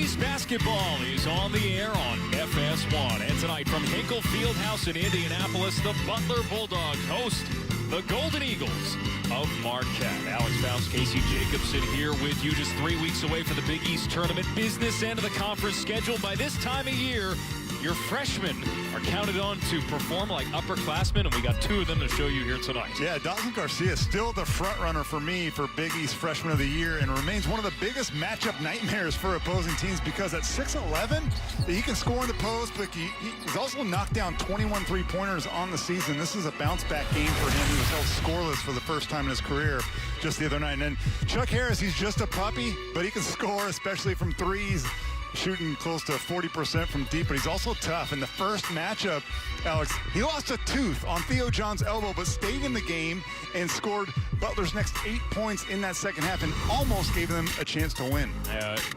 East basketball is on the air on FS1. And tonight from Hinkle Fieldhouse in Indianapolis, the Butler Bulldogs host the Golden Eagles of Marquette. Alex Faust, Casey Jacobson here with you, just 3 weeks away for the Big East Tournament. Business end of the conference schedule. By this time of year, your freshmen are counted on to perform like upperclassmen, and we got two of them to show you here tonight. Yeah, Dawson Garcia is still the front runner for me for Big East Freshman of the Year, and remains one of the biggest matchup nightmares for opposing teams because at 6'11", he can score in the post, but he's also knocked down 21 three-pointers on the season. This is a bounce-back game for him. He was held scoreless for the first time in his career just the other night. And then Chuck Harris, he's just a puppy, but he can score, especially from threes. Shooting close to 40% from deep, but he's also tough. In the first matchup, Alex, he lost a tooth on Theo John's elbow, but stayed in the game and scored Butler's next 8 points in that second half and almost gave them a chance to win.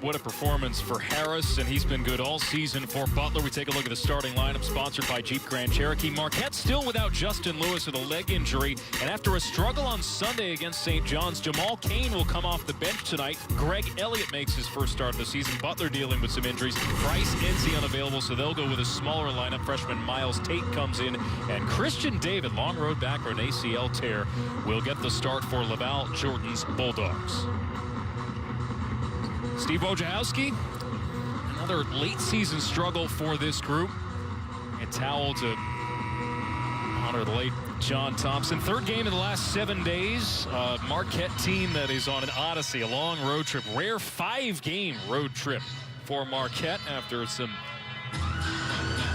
What a performance for Harris, and he's been good all season for Butler. We take a look at the starting lineup, sponsored by Jeep Grand Cherokee. Marquette still without Justin Lewis with a leg injury, and after a struggle on Sunday against St. John's, Jamal Cain will come off the bench tonight. Greg Elliott makes his first start of the season. Butler dealing with some injuries. Bryce Enzi unavailable, so they'll go with a smaller lineup. Freshman Miles Tate comes in, and Christian David, long road back or an ACL tear, will get the start for Laval Jordan's Bulldogs. Steve Wojciechowski, another late season struggle for this group. A towel to honor the late John Thompson. Third game in the last 7 days. Marquette team that is on an odyssey, a long road trip. Rare 5-game road trip for Marquette after some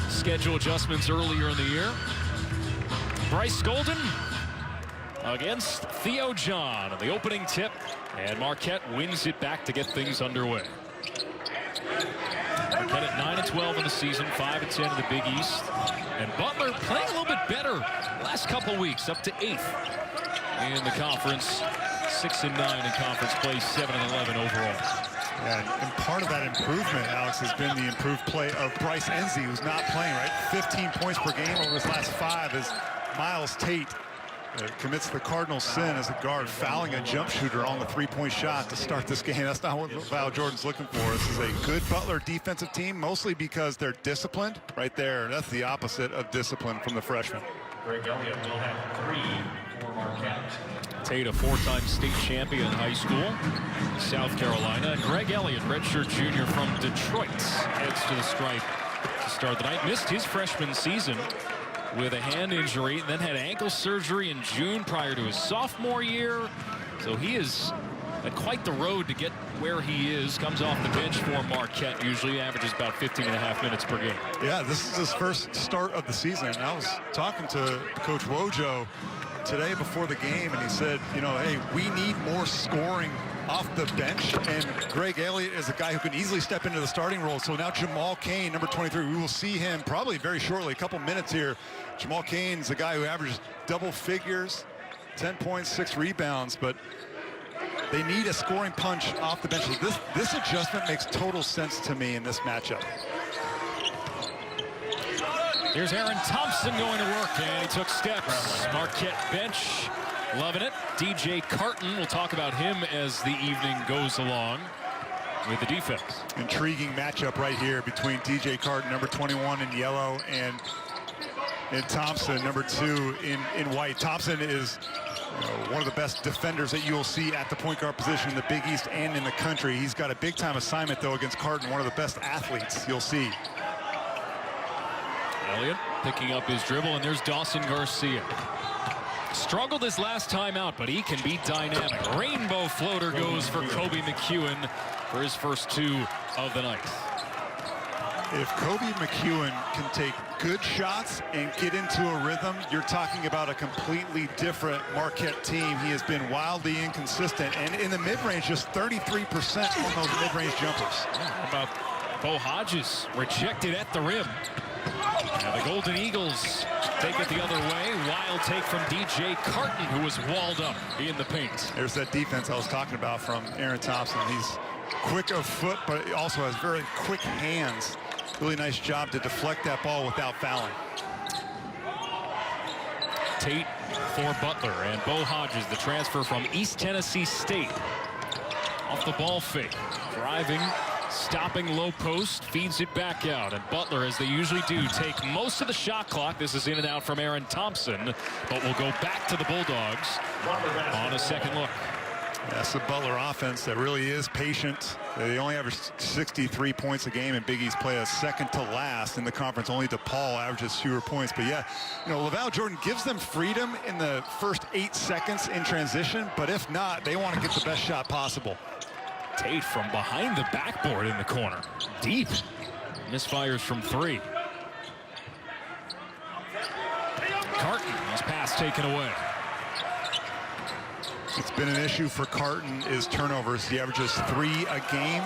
schedule adjustments earlier in the year. Bryce Golden against Theo John on the opening tip, and Marquette wins it back to get things underway. Marquette at 9-12 in the season, 5-10 in the Big East, and Butler playing a little bit better last couple weeks, up to 8th in the conference, 6-9 in conference play, 7-11 overall. Yeah, and part of that improvement, Alex, has been the improved play of Bryce Enzi, who's not playing, right? 15 points per game over his last 5 as Miles Tate commits the cardinal sin as a guard, fouling a jump shooter on the three-point shot to start this game. That's not what Val Jordan's looking for. This is a good Butler defensive team, mostly because they're disciplined. Right there, that's the opposite of discipline from the freshman. Greg Elliott will have 3 for Marquette. Tate, a 4-time state champion in high school, South Carolina. And Greg Elliott, redshirt junior from Detroit, heads to the stripe to start the night. Missed his freshman season with a hand injury, and then had ankle surgery in June prior to his sophomore year. So he is at quite the road to get where he is. Comes off the bench for Marquette, usually averages about 15.5 minutes per game. Yeah, this is his first start of the season. And I was talking to Coach Wojo today before the game, and he said, you know, hey, we need more scoring off the bench, and Greg Elliott is a guy who can easily step into the starting role. So now Jamal Cain, number 23, we will see him probably very shortly, a couple minutes here. Jamal Cain's a guy who averages double figures, 10 points, 6 rebounds, but they need a scoring punch off the bench. So this adjustment makes total sense to me in this matchup. Here's Aaron Thompson going to work, and he took steps. Marquette bench, loving it. DJ Carton, we'll talk about him as the evening goes along with the defense. Intriguing matchup right here between DJ Carton, number 21 in yellow, and Thompson, number 2 in white. Thompson is one of the best defenders that you'll see at the point guard position in the Big East and in the country. He's got a big-time assignment, though, against Carton, one of the best athletes you'll see. Elliott picking up his dribble, and there's Dawson Garcia. Struggled his last time out, but he can be dynamic. Rainbow floater goes for Kobe McEwen for his first 2 of the night. If Kobe McEwen can take good shots and get into a rhythm, you're talking about a completely different Marquette team. He has been wildly inconsistent, and in the mid-range, just 33% on those mid-range jumpers. How about Bo Hodges, rejected at the rim. Now the Golden Eagles take it the other way. Wild take from DJ Carton, who was walled up in the paint. There's that defense I was talking about from Aaron Thompson. He's quick of foot, but he also has very quick hands. Really nice job to deflect that ball without fouling. Tate for Butler, and Bo Hodges, the transfer from East Tennessee State. Off the ball fake, driving, Stopping low post, feeds it back out. And Butler, as they usually do, take most of the shot clock. This is in and out from Aaron Thompson, but we'll go back to the Bulldogs on a second look. That's the Butler offense that really is patient. They only average 63 points a game, and Big East play a second to last in the conference. Only DePaul averages fewer points. But yeah, you know, LaVall Jordan gives them freedom in the first 8 seconds in transition, but if not, they want to get the best shot possible. Tate from behind the backboard in the corner. Deep. Misfires from 3. Carton, his pass taken away. It's been an issue for Carton is turnovers. He averages 3 a game.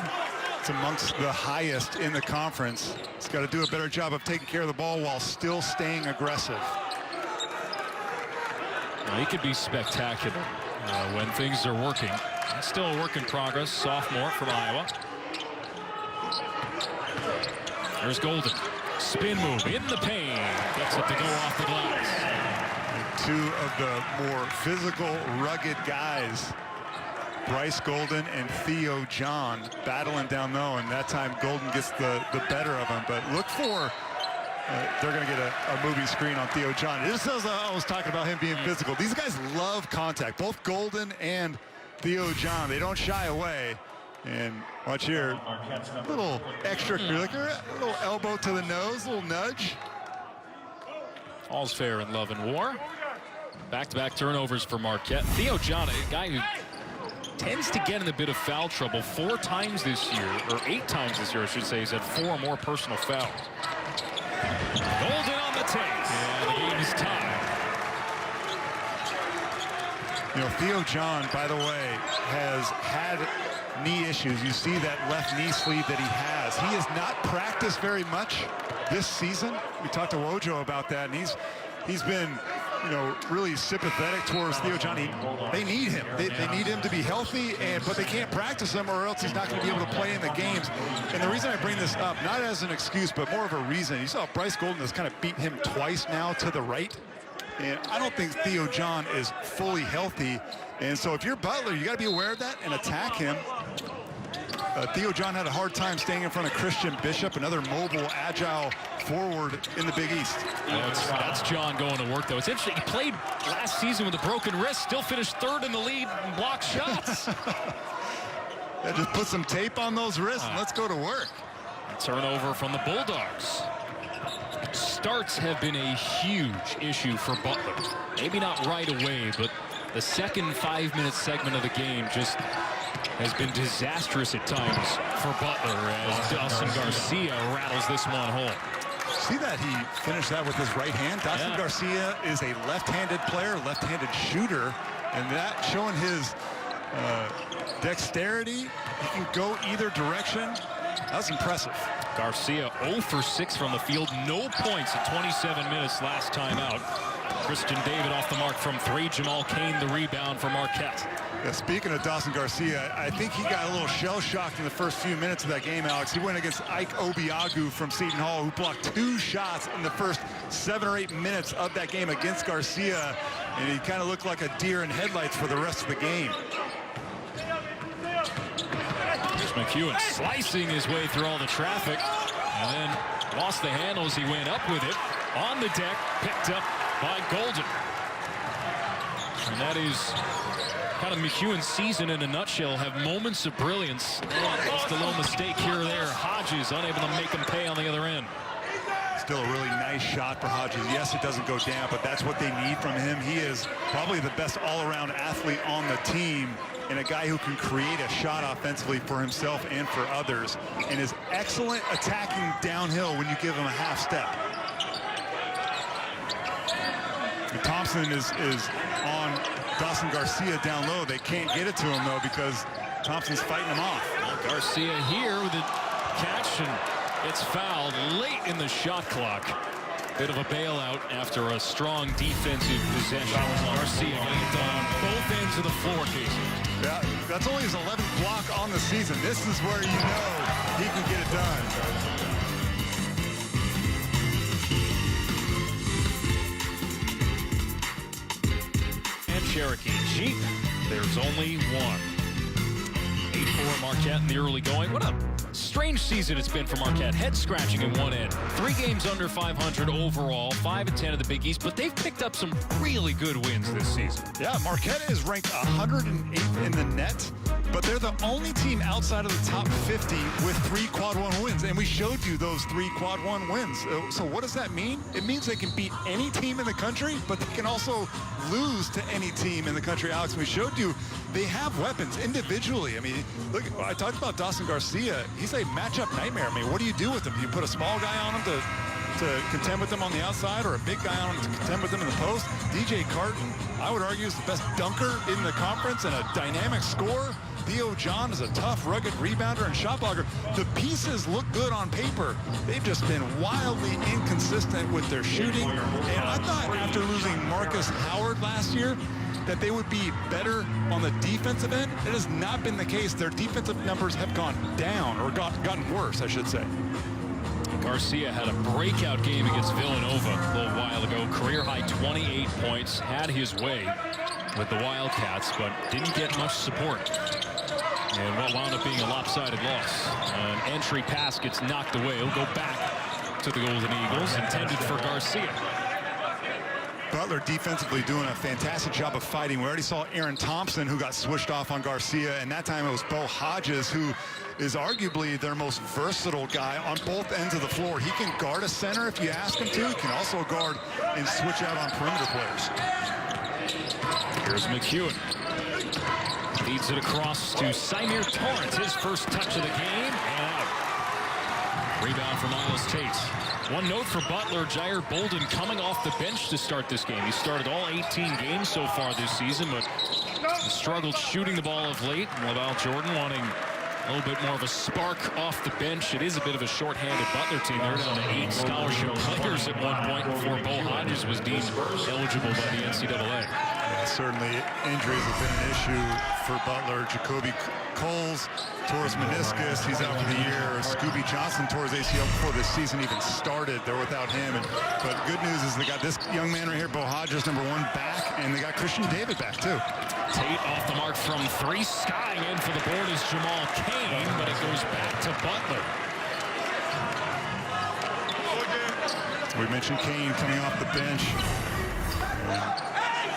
It's amongst the highest in the conference. He's got to do a better job of taking care of the ball while still staying aggressive. Well, he could be spectacular when things are working. It's still a work in progress. Sophomore from Iowa. There's Golden. Spin move in the paint. Gets it to go off the glass. 2 of the more physical, rugged guys, Bryce Golden and Theo John, battling down low, and that time Golden gets the better of him. But look for, they're going to get a movie screen on Theo John. This is, I was talking about him being physical. These guys love contact, both Golden and Theo John. They don't shy away. And watch here, a little extracurricular, a little elbow to the nose, a little nudge. All's fair in love and war. Back-to-back turnovers for Marquette. Theo John, a guy who tends to get in a bit of foul trouble 4 times this year, or 8 times this year, I should say. He's had 4 or more personal fouls. Golden on the take, and the game is tied. You know, Theo John, by the way, has had knee issues. You see that left knee sleeve that he has. He has not practiced very much this season. We talked to Wojo about that, and he's been, you know, really sympathetic towards Theo John. They need him. They need him to be healthy, but they can't practice him or else he's not going to be able to play in the games. And the reason I bring this up, not as an excuse, but more of a reason. You saw Bryce Golden has kind of beat him twice now to the right. And I don't think Theo John is fully healthy. And so if you're Butler, you got to be aware of that and attack him. Theo John had a hard time staying in front of Christian Bishop, another mobile, agile forward in the Big East. That's John going to work, though. It's interesting. He played last season with a broken wrist, still finished 3rd in the league and blocked shots. Yeah, just put some tape on those wrists and let's go to work. Turnover from the Bulldogs. Starts have been a huge issue for Butler. Maybe not right away, but the second 5-minute segment of the game just has been disastrous at times for Butler as Dawson Garcia rattles this one home. See that he finished that with his right hand? Dawson Garcia is a left-handed player, left-handed shooter, and that showing his dexterity. He can go either direction. That was impressive. Garcia 0 for 6 from the field. No points at 27 minutes last time out. Christian David off the mark from 3. Jamal Cain the rebound for Marquette. Yeah, speaking of Dawson Garcia, I think he got a little shell-shocked in the first few minutes of that game, Alex. He went against Ike Obiagu from Seton Hall, who blocked 2 shots in the first 7 or 8 minutes of that game against Garcia, and he kind of looked like a deer in headlights for the rest of the game. Here's McEwen slicing his way through all the traffic, and then lost the handle as he went up with it. On the deck, picked up by Golden. And that is kind of McEwen's season in a nutshell. Have moments of brilliance. Just a little mistake here or there. Hodges unable to make him pay on the other end. Still a really nice shot for Hodges. Yes, it doesn't go down, but that's what they need from him. He is probably the best all-around athlete on the team and a guy who can create a shot offensively for himself and for others, and is excellent attacking downhill when you give him a half step. And Thompson is on Dawson Garcia down low. They can't get it to him, though, because Thompson's fighting him off. Garcia here with a catch, and it's fouled late in the shot clock. Bit of a bailout after a strong defensive possession. Garcia getting it done both ends of the floor, Casey. Yeah, that's only his 11th block on the season. This is where you know he can get it done. And Cherokee Jeep, there's only one. 8-4 Marquette in the early going. What a strange season it's been for Marquette. Head scratching in one end. 3 games under 500 overall, 5-10 of the Big East, but they've picked up some really good wins this season. Yeah, Marquette is ranked 108th in the net, but they're the only team outside of the top 50 with 3 quad 1 wins, and we showed you those 3 quad 1 wins. So what does that mean? It means they can beat any team in the country, but they can also lose to any team in the country. Alex, we showed you they have weapons individually. I mean, look, I talked about Dawson Garcia. He's a matchup nightmare. I mean, what do you do with him? Do you put a small guy on him to contend with them on the outside, or a big guy on him to contend with them in the post? DJ Carton, I would argue, is the best dunker in the conference and a dynamic scorer. Theo John is a tough, rugged rebounder and shot blocker. The pieces look good on paper. They've just been wildly inconsistent with their shooting. And I thought after losing Marcus Howard last year that they would be better on the defensive end. It has not been the case. Their defensive numbers have gone down, or gotten worse, I should say. Garcia had a breakout game against Villanova a little while ago. Career-high 28 points. Had his way with the Wildcats, but didn't get much support. And what wound up being a lopsided loss. An entry pass gets knocked away. It'll go back to the Golden Eagles, intended for Garcia. Butler defensively doing a fantastic job of fighting. We already saw Aaron Thompson, who got switched off on Garcia, and that time it was Bo Hodges, who is arguably their most versatile guy on both ends of the floor. He can guard a center if you ask him to. He can also guard and switch out on perimeter players. Here's McEwen. Feeds it across to Symir Torrance. His first touch of the game, and out. Rebound for Miles Tate. One note for Butler, Jair Bolden coming off the bench to start this game. He started all 18 games so far this season, but struggled shooting the ball of late. Laval Jordan wanting a little bit more of a spark off the bench. It is a bit of a short-handed Butler team. They're down to 8 scholarship players at one point before Bo Hodges was deemed eligible by the NCAA. Yeah, certainly injuries have been an issue for Butler. Jacoby Coles tore his meniscus. He's out for the year. Scooby Johnson tore his ACL before this season even started. They're without him. But good news is they got this young man right here, Bo Hodges, #1, back, and they got Christian David back, too. Tate off the mark from 3. Skying in for the board is Jamal Cain, but it goes back to Butler. We mentioned Cain coming off the bench.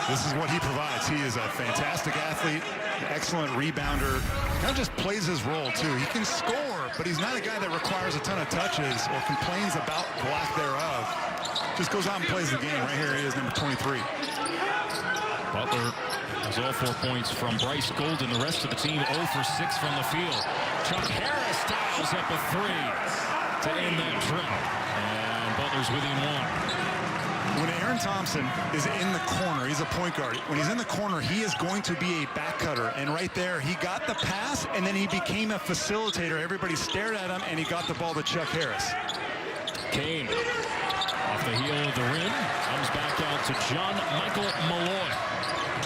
This is what he provides. He is a fantastic athlete, excellent rebounder. Kind of just plays his role, too. He can score, but he's not a guy that requires a ton of touches or complains about the lack thereof. Just goes out and plays the game. Right here he is, #23. Butler has all 4 points from Bryce Golden. The rest of the team 0 for 6 from the field. Chuck Harris dials up a 3 to end that drought. And Butler's within 1. When Aaron Thompson is in the corner, he's a point guard. When he's in the corner, he is going to be a back cutter. And right there, he got the pass, and then he became a facilitator. Everybody stared at him, and he got the ball to Chuck Harris. Cain, off the heel of the rim, comes back out to John Michael Malloy,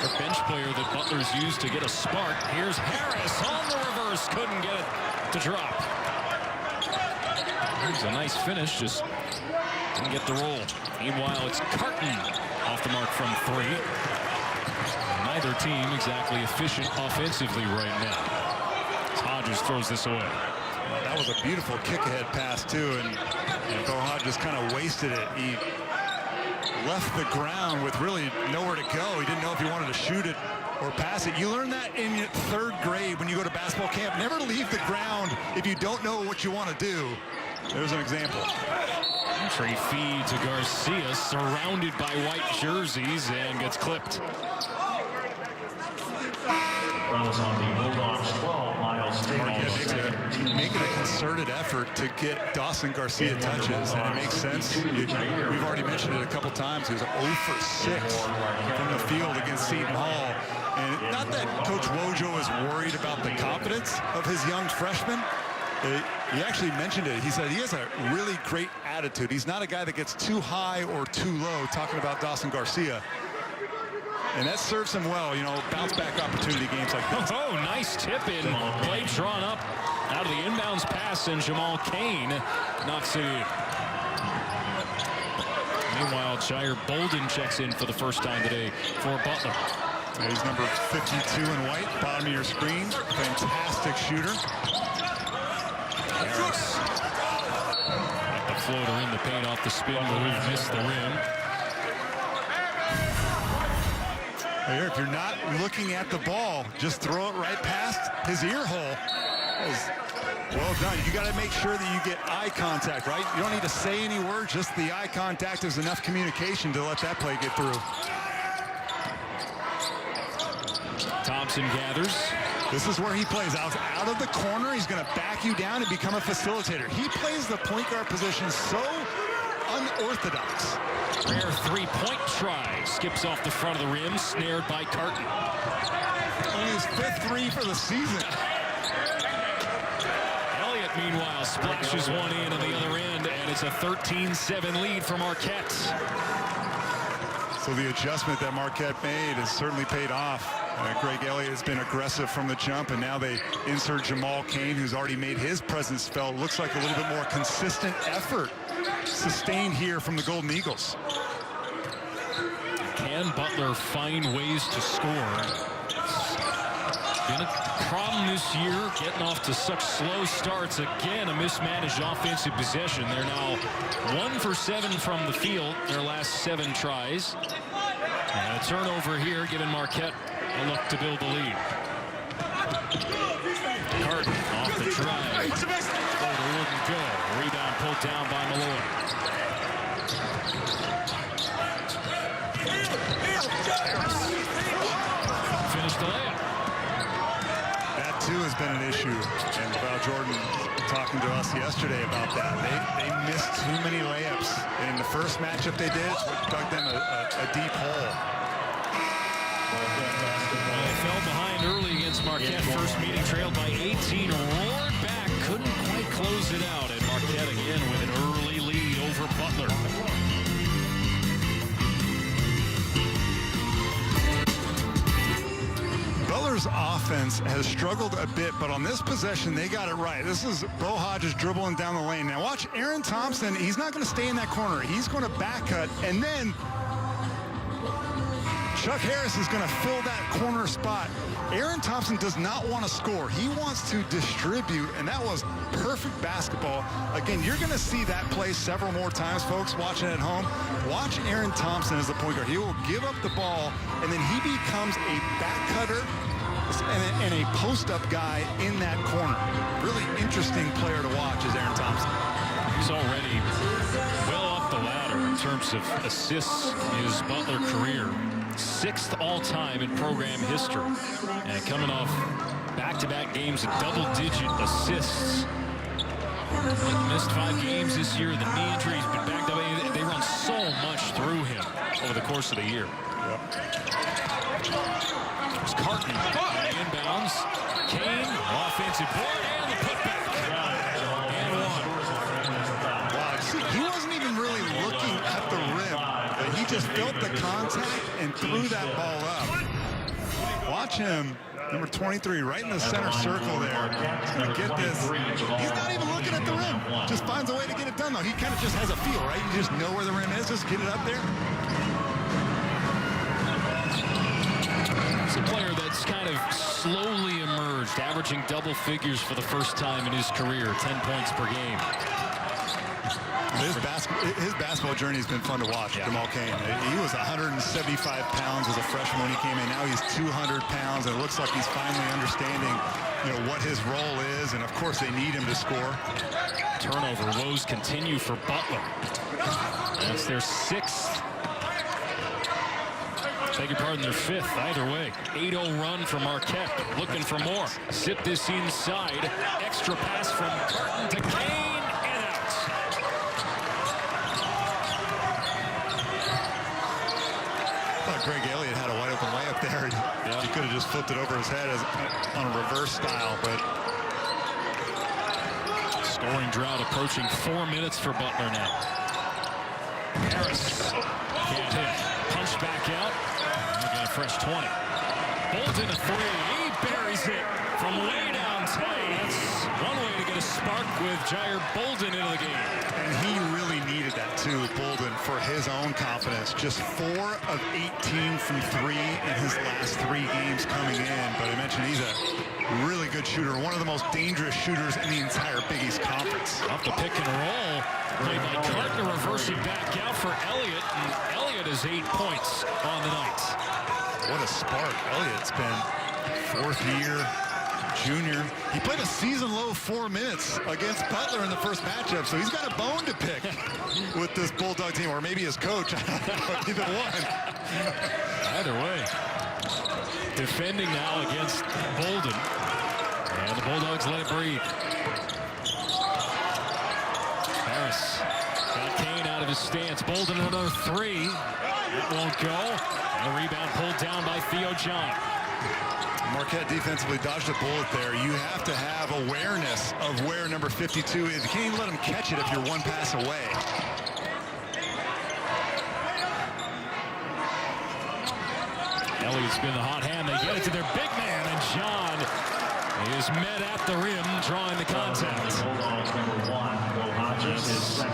the bench player that Butler's used to get a spark. Here's Harris on the reverse, couldn't get it to drop. Here's a nice finish, just didn't get the roll. Meanwhile, it's Carton off the mark from 3. Neither team exactly efficient offensively right now. Hodges throws this away. That was a beautiful kick-ahead pass, too, and Bo Hodges kind of wasted it. He left the ground with really nowhere to go. He didn't know if he wanted to shoot it or pass it. You learn that in 3rd grade when you go to basketball camp. Never leave the ground if you don't know what you want to do. There's an example. Entry feed to Garcia, surrounded by white jerseys, and gets clipped. Making a concerted effort to get Dawson Garcia touches, and it makes sense. We've already mentioned it a couple times. He was 0 for 6 from the field against Seton Hall. And not that Coach Wojo is worried about the confidence of his young freshman. He actually mentioned it. He said he has a really great attitude. He's not a guy that gets too high or too low, talking about Dawson Garcia. And that serves him well, you know, bounce back opportunity games like this. Oh, nice tip in. Play drawn up out of the inbounds pass, and Jamal Cain knocks it in. Meanwhile, Jair Bolden checks in for the first time today for Butler. He's number 52 in white, bottom of your screen. Fantastic shooter. Harris. Got the floater in the paint off the spin move, missed the rim. Here, if you're not looking at the ball, just throw it right past his ear hole. That was well done. You got to make sure that you get eye contact, right? You don't need to say any words, just the eye contact is enough communication to let that play get through. Thompson gathers. This is where he plays out of the corner. He's going to back you down and become a facilitator. He plays the point guard position so unorthodox. Rare three-point try. Skips off the front of the rim, snared by Carton. Only his 5th three for the season. Elliott, meanwhile, splashes one in on the other end, and it's a 13-7 lead for Marquette. So the adjustment that Marquette made has certainly paid off. Greg Elliott has been aggressive from the jump, and now they insert Jamal Cain, who's already made his presence felt. Looks like a little bit more consistent effort sustained here from the Golden Eagles. Can Butler find ways to score? It's been a problem this year, getting off to such slow starts. Again, a mismanaged offensive possession. They're now 1 for 7 from the field, their last 7 tries. And a turnover here, giving Marquette a look to build the lead. Carton off the drive. Floater wouldn't go. Rebound pulled down by Malloy. Finished the layup. That too has been an issue, and Val Jordan talking to us yesterday about that. They missed too many layups. In the first matchup they did, dug them a deep hole. Well, they fell behind early against Marquette. First meeting trailed by 18. Roared back, couldn't quite close it out. And Marquette again with an early lead over Butler. Butler's offense has struggled a bit, but on this possession, they got it right. This is Bo Hodges dribbling down the lane. Now watch Aaron Thompson. He's not going to stay in that corner. He's going to back cut, and then Chuck Harris is going to fill that corner spot. Aaron Thompson does not want to score. He wants to distribute, and that was perfect basketball. Again, you're going to see that play several more times, folks, watching at home. Watch Aaron Thompson as the point guard. He will give up the ball, and then he becomes a back cutter and a post-up guy in that corner. Really interesting player to watch is Aaron Thompson. He's already well up the ladder in terms of assists in his Butler career. 6th all-time in program history. And coming off back-to-back games of double-digit assists. Missed 5 games this year. The knee injury, he's been backed up. They run so much through him over the course of the year. There's Carton inbounds. Cain, offensive board, and the putback. And one. Wow, see, he wasn't even really looking at the rim. He just felt the contact and threw that ball up. Watch him, number 23, right in the center circle there. He's going to get this. He's not even looking at the rim. Just finds a way to get it done, though. He kind of just has a feel, right? You just know where the rim is. Just get it up there. He's a player that's kind of slowly emerged, averaging double figures for the first time in his career, 10 points per game. His basketball journey has been fun to watch. Jamal Cain. He was 175 pounds as a freshman when he came in. Now he's 200 pounds, and it looks like he's finally understanding, what his role is. And of course, they need him to score. Turnover woes continue for Butler. That's their 6th. Beg your pardon, their 5th. Either way, 8-0 run for Marquette. Looking for more. Zip this inside. Extra pass from Carton to Cain. Greg Elliott had a wide open layup there. He could have just flipped it over his head on a reverse style, but scoring drought approaching 4 minutes for Butler now. Harris can't hit. Punch back out. We'll get a fresh 20. Bolden a 3. He buries it from way down 10. That's one way to get a spark with Jair Bolden into the game. And he really needed that too, Bolden, for his own confidence. Just 4 of 18 from 3 in his last 3 games coming in. But I mentioned he's a really good shooter, one of the most dangerous shooters in the entire Big East Conference. Off the pick and roll, played by Carton, reversing back out for Elliott, and Elliott has 8 points on the night. What a spark. Elliott's been fourth-year junior. He played a season-low 4 minutes against Butler in the first matchup, so he's got a bone to pick with this Bulldog team, or maybe his coach. I don't know, either one. Either way. Defending now against Bolden. And the Bulldogs let it breathe. Harris got Kane out of his stance. Bolden another 3. It won't go. And a rebound pulled down by Theo John. Marquette defensively dodged a bullet there. You have to have awareness of where number 52 is. You can't even let him catch it if you're one pass away. Elliott's been the hot hand. They get it to their big man, and John is met at the rim, drawing the contact.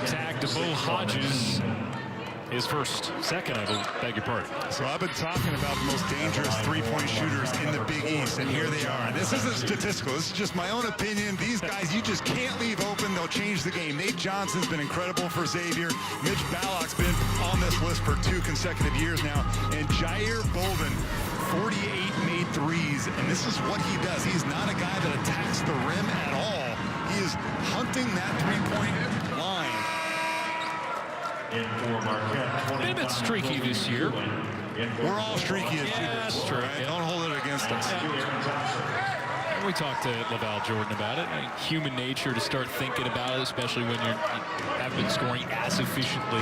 Tag to Bo Hodges. His second, I beg your pardon. So I've been talking about the most dangerous three-point shooters in the Big East, and here they are. And this isn't statistical. This is just my own opinion. These guys, you just can't leave open. They'll change the game. Nate Johnson's been incredible for Xavier. Mitch Ballock's been on this list for 2 consecutive years now. And Jair Bolden, 48 made threes, and this is what he does. He's not a guy that attacks the rim at all. He is hunting that three-point line. Been a bit streaky this year. We're all streaky as shooters. That's true. Right? Don't hold it against us. And we talked to LaVall Jordan about it. Human nature to start thinking about it, especially when you haven't been scoring as efficiently.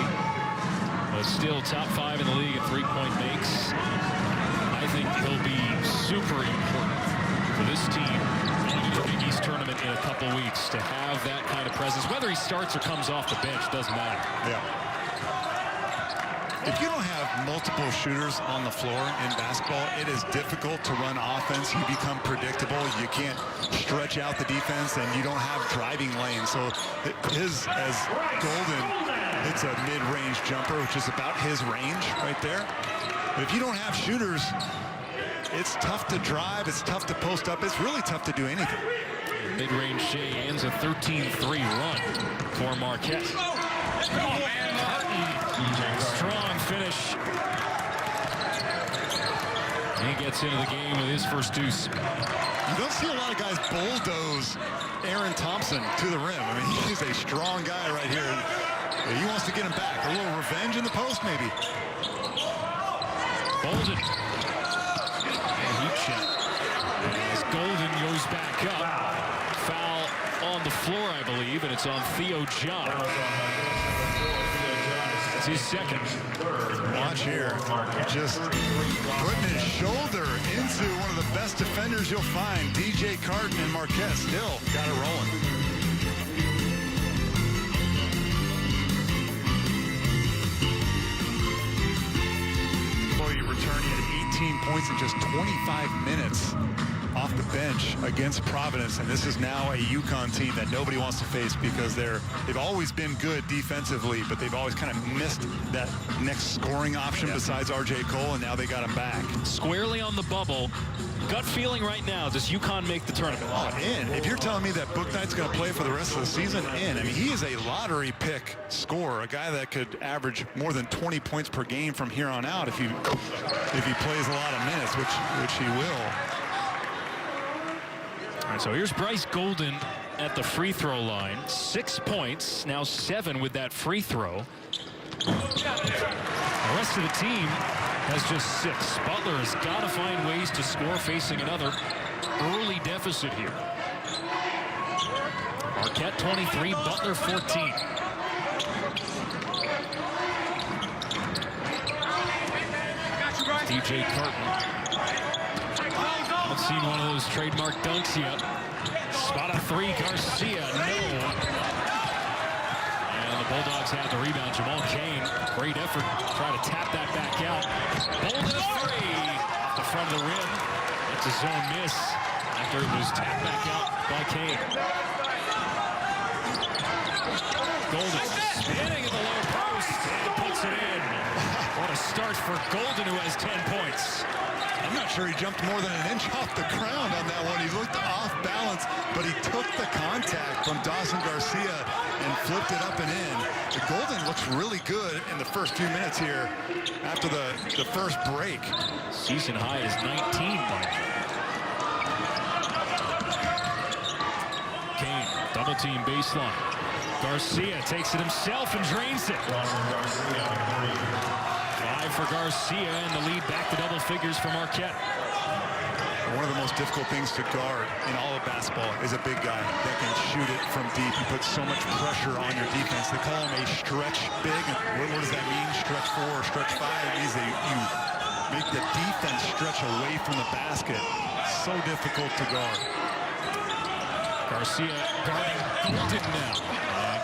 But still top 5 in the league at three-point makes. I think he'll be super important for this team in the Big East tournament in a couple weeks to have that kind of presence. Whether he starts or comes off the bench doesn't matter. Yeah. If you don't have multiple shooters on the floor in basketball, it is difficult to run offense. You become predictable. You can't stretch out the defense, and you don't have driving lanes. So as Golden hits a mid-range jumper, which is about his range right there. But if you don't have shooters, it's tough to drive. It's tough to post up. It's really tough to do anything. Mid-range Shea ends a 13-3 run for Marquette. Oh, man, Martin. Strong finish. He gets into the game with his first deuce. You don't see a lot of guys bulldoze Aaron Thompson to the rim. I mean, he's a strong guy right here. He wants to get him back. A little revenge in the post, maybe. Bolden. Heat shot. As Golden goes back up. Foul on the floor, I believe, and it's on Theo John. It's his second. Watch here. Just putting his shoulder into one of the best defenders you'll find. DJ Carton and Marquette still got it rolling. Chloe returning at 18 points in just 25 minutes off the bench against Providence, and this is now a UConn team that nobody wants to face because they've always been good defensively, but they've always kind of missed that next scoring option besides RJ Cole, and now they got him back. Squarely on the bubble. Gut feeling right now, does UConn make the tournament? Oh, in. If you're telling me that Bouknight's going to play for the rest of the season, in. I mean, he is a lottery pick scorer, a guy that could average more than 20 points per game from here on out if he plays a lot of minutes, which he will. All right, so here's Bryce Golden at the free throw line. 6 points, now 7 with that free throw. The rest of the team has just 6. Butler has got to find ways to score facing another early deficit here. Marquette 23, Butler 14. DJ Carton. Haven't seen one of those trademark dunks yet. Spot a 3, Garcia, no. And the Bulldogs have the rebound. Jamal Kane, great effort, try to tap that back out. Bolden a 3, off the front of the rim. It's a zone miss after it was tapped back out by Kane. Golden spinning at the low post and puts it in. What a start for Golden, who has 10 points. I'm not sure he jumped more than an inch off the ground on that one. He looked off balance, but he took the contact from Dawson Garcia and flipped it up and in. The Golden looks really good in the first few minutes here after the first break. Season high is 19, Mike. Kane, double team baseline. Garcia takes it himself and drains it. 5 for Garcia, and the lead back to double figures for Marquette. One of the most difficult things to guard in all of basketball is a big guy that can shoot it from deep. He puts so much pressure on your defense. They call him a stretch big. What does that mean? Stretch 4 or stretch 5? It means that you make the defense stretch away from the basket. So difficult to guard. Garcia guarding Golden now.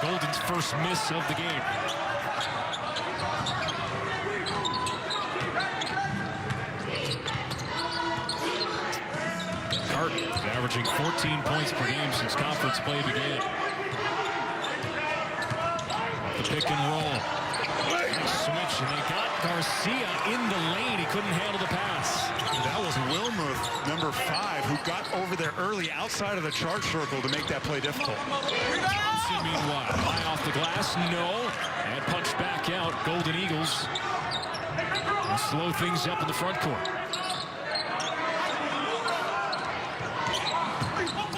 Golden's first miss of the game. Carton is averaging 14 points per game since conference play began. The pick and roll. Switch, and they got Garcia in the lane. He couldn't handle the pass. That was Wilmuth, number 5, who got over there early outside of the charge circle to make that play difficult. Thompson, meanwhile, high off the glass, no. And punched back out. Golden Eagles will slow things up in the front court.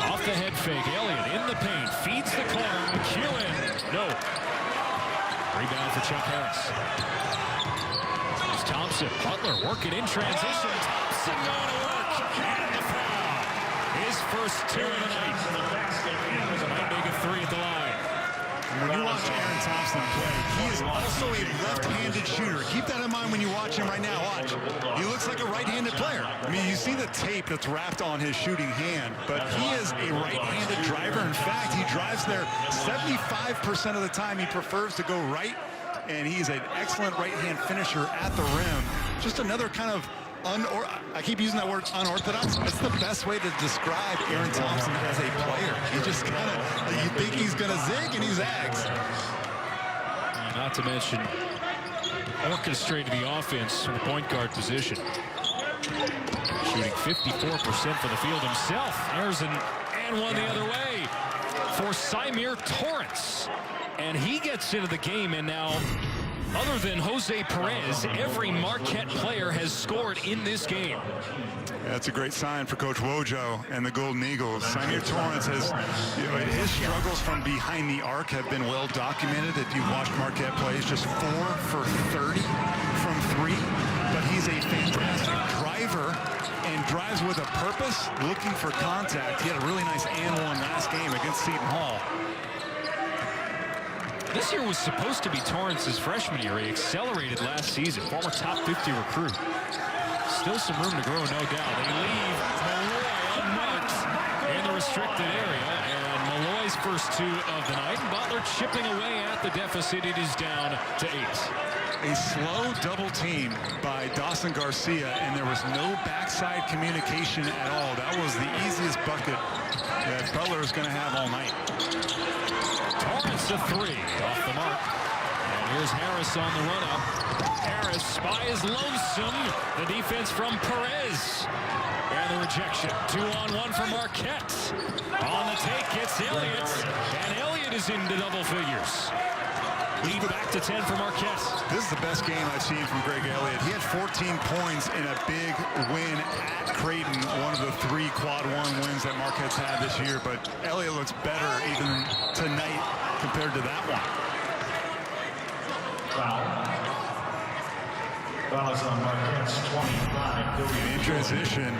Off the head fake, Elliott in the paint, feeds the corner, McEwen, no. Rebound for Chuck Harris. Here's Thompson, Butler working in transition. Thompson going to work, and the foul. His first 2 of the night. Might make a 3 at the line. When you watch Aaron Thompson play, he is also a left-handed shooter. Keep that in mind when you watch him right now. Watch. He looks like a right-handed player. I mean, you see the tape that's wrapped on his shooting hand, but he is a right-handed driver. In fact, he drives there 75% of the time. He prefers to go right, and he's an excellent right-hand finisher at the rim. Just another kind of I keep using that word unorthodox. It's the best way to describe Aaron Thompson as a player. He just kind of, you think he's going to zig and he zags. Not to mention orchestrated the offense from the point guard position. Shooting 54% for the field himself. There's and one the other way for Symir Torrance. And he gets into the game, and now, other than Jose Perez, every Marquette player has scored in this game. That's a great sign for Coach Wojo and the Golden Eagles. Symir Torrance has, his struggles from behind the arc have been well documented. If you've watched Marquette play, he's just 4 for 30 from 3. But he's a fantastic driver and drives with a purpose, looking for contact. He had a really nice and one last game against Seton Hall. This year was supposed to be Torrance's freshman year. He accelerated last season. Former top 50 recruit. Still some room to grow, no doubt. They leave Malloy unmarked in the restricted area. And Malloy's first 2 of the night. Butler chipping away at the deficit. It is down to 8. A slow double team by Dawson Garcia, and there was no backside communication at all. That was the easiest bucket that Butler is going to have all night. Torrance a 3 off the mark. And here's Harris on the run-up. Harris spies lonesome. The defense from Perez. And the rejection. 2-on-1 for Marquette. On the take, gets Elliott. And Elliott is into double figures. Lead back to 10 for Marquette. This is the best game I've seen from Greg Elliott. He had 14 points in a big win at Creighton, one of the 3 quad 1 wins that Marquette's had this year. But Elliott looks better even tonight compared to that one. Foul is on Marquette's 25. In transition,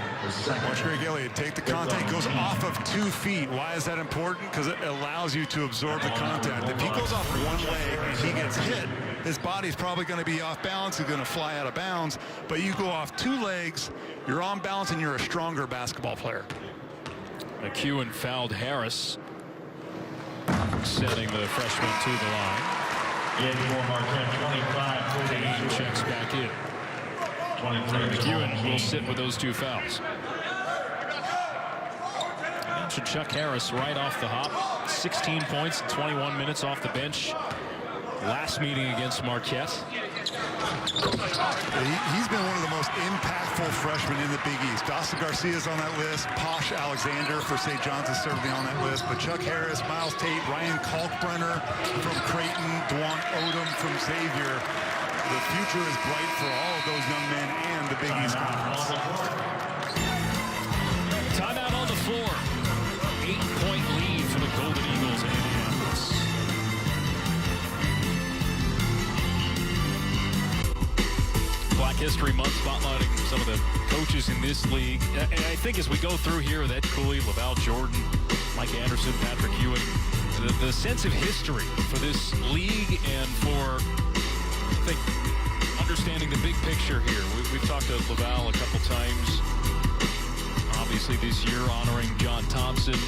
watch Greg Elliott take the contact, goes off of 2 feet. Why is that important? Because it allows you to absorb the contact. If he goes off 1 leg and he gets hit, his body's probably going to be off balance. He's going to fly out of bounds. But you go off 2 legs, you're on balance, and you're a stronger basketball player. McEwen fouled Harris, sending the freshman to the line. Kane checks back in. McEwen will sit with those 2 fouls. I mentioned Chuck Harris right off the hop. 16 points in 21 minutes off the bench. Last meeting against Marquette. He's been one of the most impactful freshmen in the Big East. Dawson Garcia's on that list. Posh Alexander for St. John's is certainly on that list. But Chuck Harris, Miles Tate, Ryan Kalkbrenner from Creighton, Dwan Odom from Xavier. The future is bright for all of those young men and the Big East Conference. Timeout on the floor. 8-point lead for the Golden Eagles in Indianapolis. Black History Month, spotlighting some of the coaches in this league. And I think as we go through here with Ed Cooley, LaVall Jordan, Mike Anderson, Patrick Ewing, the sense of history for this league and for, I think, understanding the big picture here. We've talked to LaVall a couple times. Obviously this year honoring John Thompson.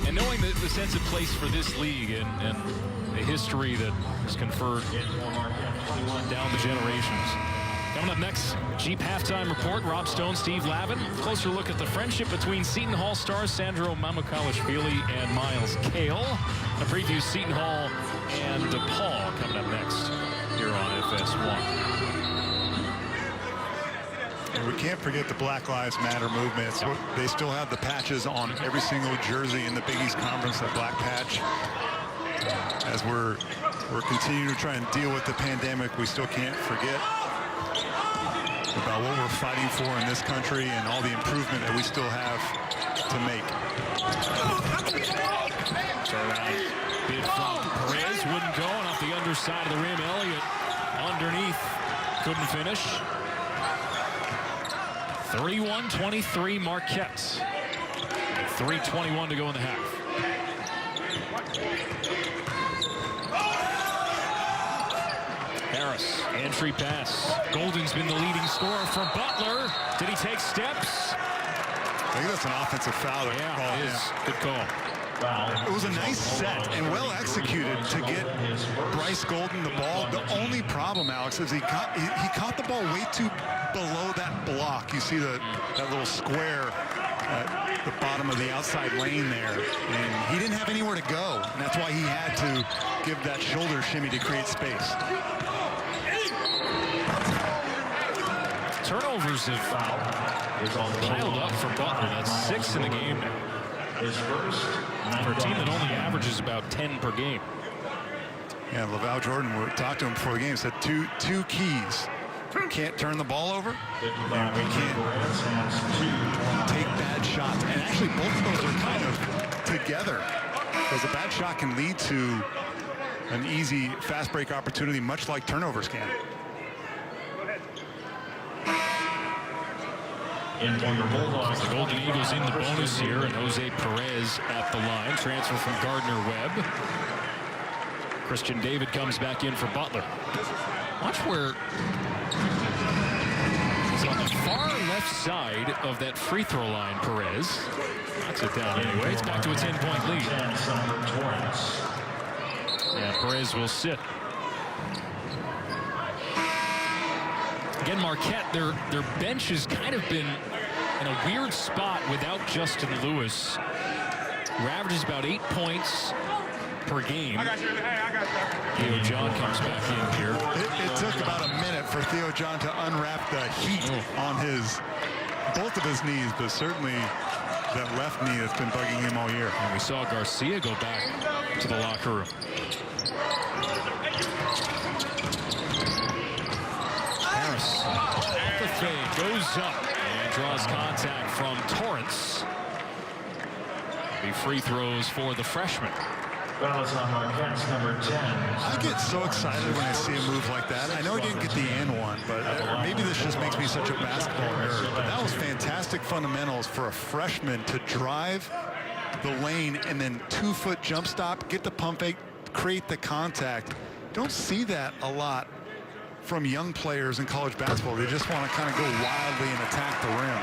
And knowing the sense of place for this league and the history that is conferred down the generations. Coming up next, Jeep Halftime Report. Rob Stone, Steve Lavin. Closer look at the friendship between Seton Hall stars Sandro Mamukalishvili and Miles Kale. A preview Seton Hall and DePaul coming up next here on FS1. We can't forget the Black Lives Matter movement. They still have the patches on every single jersey in the Big East Conference, that black patch. As we're continuing to try and deal with the pandemic, we still can't forget about what we're fighting for in this country and all the improvement that we still have to make. Bid from Perez, wouldn't go, and off the underside of the rim, Elliott underneath, couldn't finish. 31-23 Marquette. 3:21 to go in the half. Harris, entry pass. Golden's been the leading scorer for Butler. Did he take steps? I think that's an offensive foul. Yeah, it is. Good call. It was a nice set and well executed to get Bryce Golden the ball. The only problem, Alex, is he caught the ball way too below that block. You see that little square at the bottom of the outside lane there, and he didn't have anywhere to go, and that's why he had to give that shoulder shimmy to create space. Turnovers have piled up for Butler. That's 6 in the game now. For a team that only averages about 10 per game. Yeah, LaVall Jordan, we talked to him before the game, said two keys. We can't turn the ball over, and we can't take bad shots. And actually, both of those are kind of together, because a bad shot can lead to an easy fast break opportunity, much like turnovers can. The Golden Eagles in the bonus here, and Jose Perez at the line. Transfer from Gardner-Webb. Christian David comes back in for Butler. Watch where he's on the far left side of that free throw line, Perez. Knocks it down anyway. It's back to a 10-point lead. Yeah, Perez will sit. Again, Marquette, their bench has kind of been in a weird spot without Justin Lewis, who averages about 8 points per game. Theo John comes back in here. It took about a minute for Theo John to unwrap the heat on both of his knees, but certainly that left knee that's been bugging him all year. And we saw Garcia go back to the locker room. Harris, off the fade, goes up and draws contact from Torrance. The free throws for the freshman. I get so excited when I see a move like that. I know he didn't get the and one, but maybe this just makes me such a basketball nerd. But that was fantastic fundamentals for a freshman to drive the lane and then 2-foot jump stop, get the pump fake, create the contact. Don't see that a lot from young players in college basketball. They just want to kind of go wildly and attack the rim.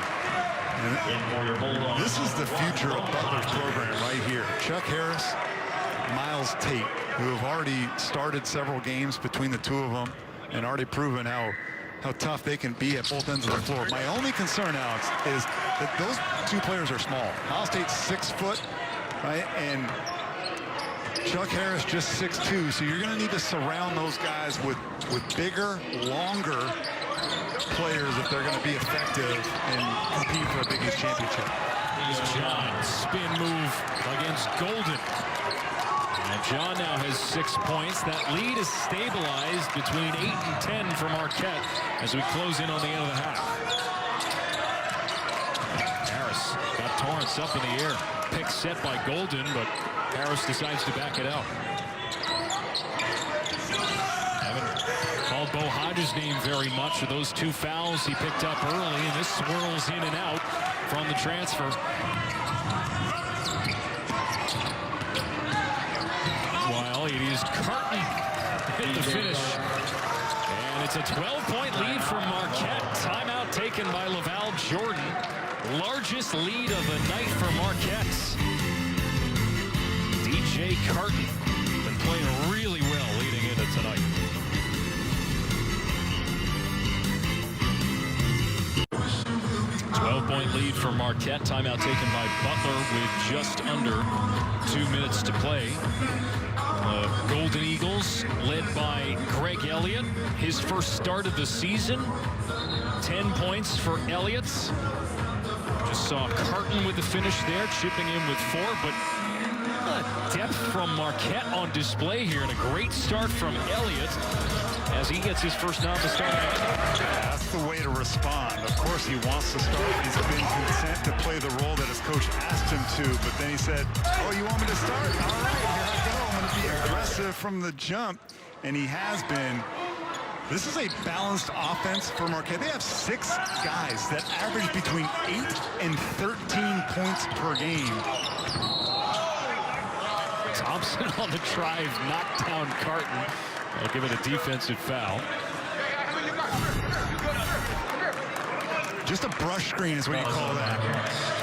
And this is the future of Butler's program right here. Chuck Harris, Miles Tate, who have already started several games between the two of them and already proven how tough they can be at both ends of the floor. My only concern, Alex, is that those two players are small. Miles Tate's 6 foot, right? And Chuck Harris just 6'2", so you're going to need to surround those guys with bigger, longer players if they're going to be effective and compete for a Big East championship. John, spin move against Golden. And John now has 6 points. That lead is stabilized between 8 and 10 for Marquette as we close in on the end of the half. Harris got Torrance up in the air. Pick set by Golden, but Harris decides to back it out. Haven't called Bo Hodges' name very much of those 2 fouls he picked up early, and this swirls in and out from the transfer. While it is Carton at the finish. And it's a 12-point lead for Marquette. Timeout taken by Laval Jordan. Largest lead of the night for Marquette. DJ Carton been playing really well leading into tonight. Point lead for Marquette. Timeout taken by Butler with just under 2 minutes to play. Golden Eagles led by Greg Elliott. His first start of the season. 10 points for Elliott. Just saw Carton with the finish there, chipping in with 4, but depth from Marquette on display here, and a great start from Elliott as he gets his first nod to start. That's the way to respond. Of course, he wants to start. He's been content to play the role that his coach asked him to, but then he said, oh, you want me to start? All right, here I go. I'm going to be aggressive from the jump, and he has been. This is a balanced offense for Marquette. They have 6 guys that average between 8 and 13 points per game. Thompson on the drive, knocked down Carton. They'll give it a defensive foul. Just a brush screen is what you call that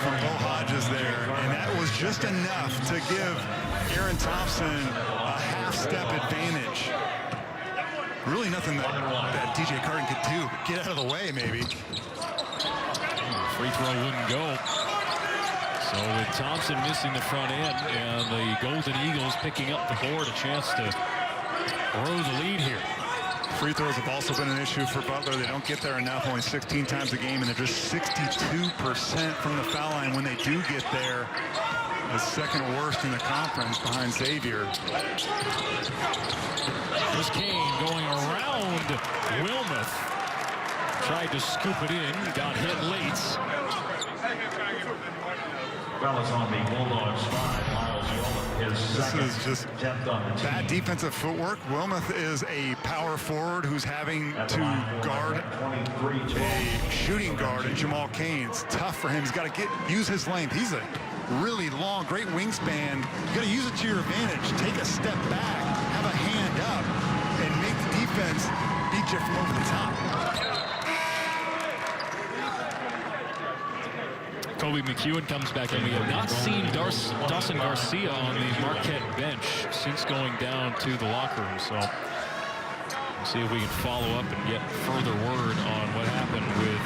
from Bo Hodges there. And that was just enough to give Aaron Thompson a half-step advantage. Really nothing that DJ Carton could do. Get out of the way, maybe. Free throw wouldn't go. So with Thompson missing the front end and the Golden Eagles picking up the board, a chance to grow the lead here. Free throws have also been an issue for Butler. They don't get there enough, only 16 times a game, and they're just 62% from the foul line when they do get there. The second worst in the conference behind Xavier. Chris Kane going around Wilmoth. Tried to scoop it in, got hit late. Fellas on the Bulldogs 5. Miles Wilmoth is This second. is just bad defensive footwork. Wilmoth is a power forward who's having to guard a shooting guard in Jamal Kane. It's tough for him. He's got to use his length. He's a really long, great wingspan. You got to use it to your advantage. Take a step back, have a hand up, and make the defense beat you from over the top. Kobe McEwen comes back, and we have not seen Dawson Garcia on the Marquette bench since going down to the locker room. So we'll see if we can follow up and get further word on what happened with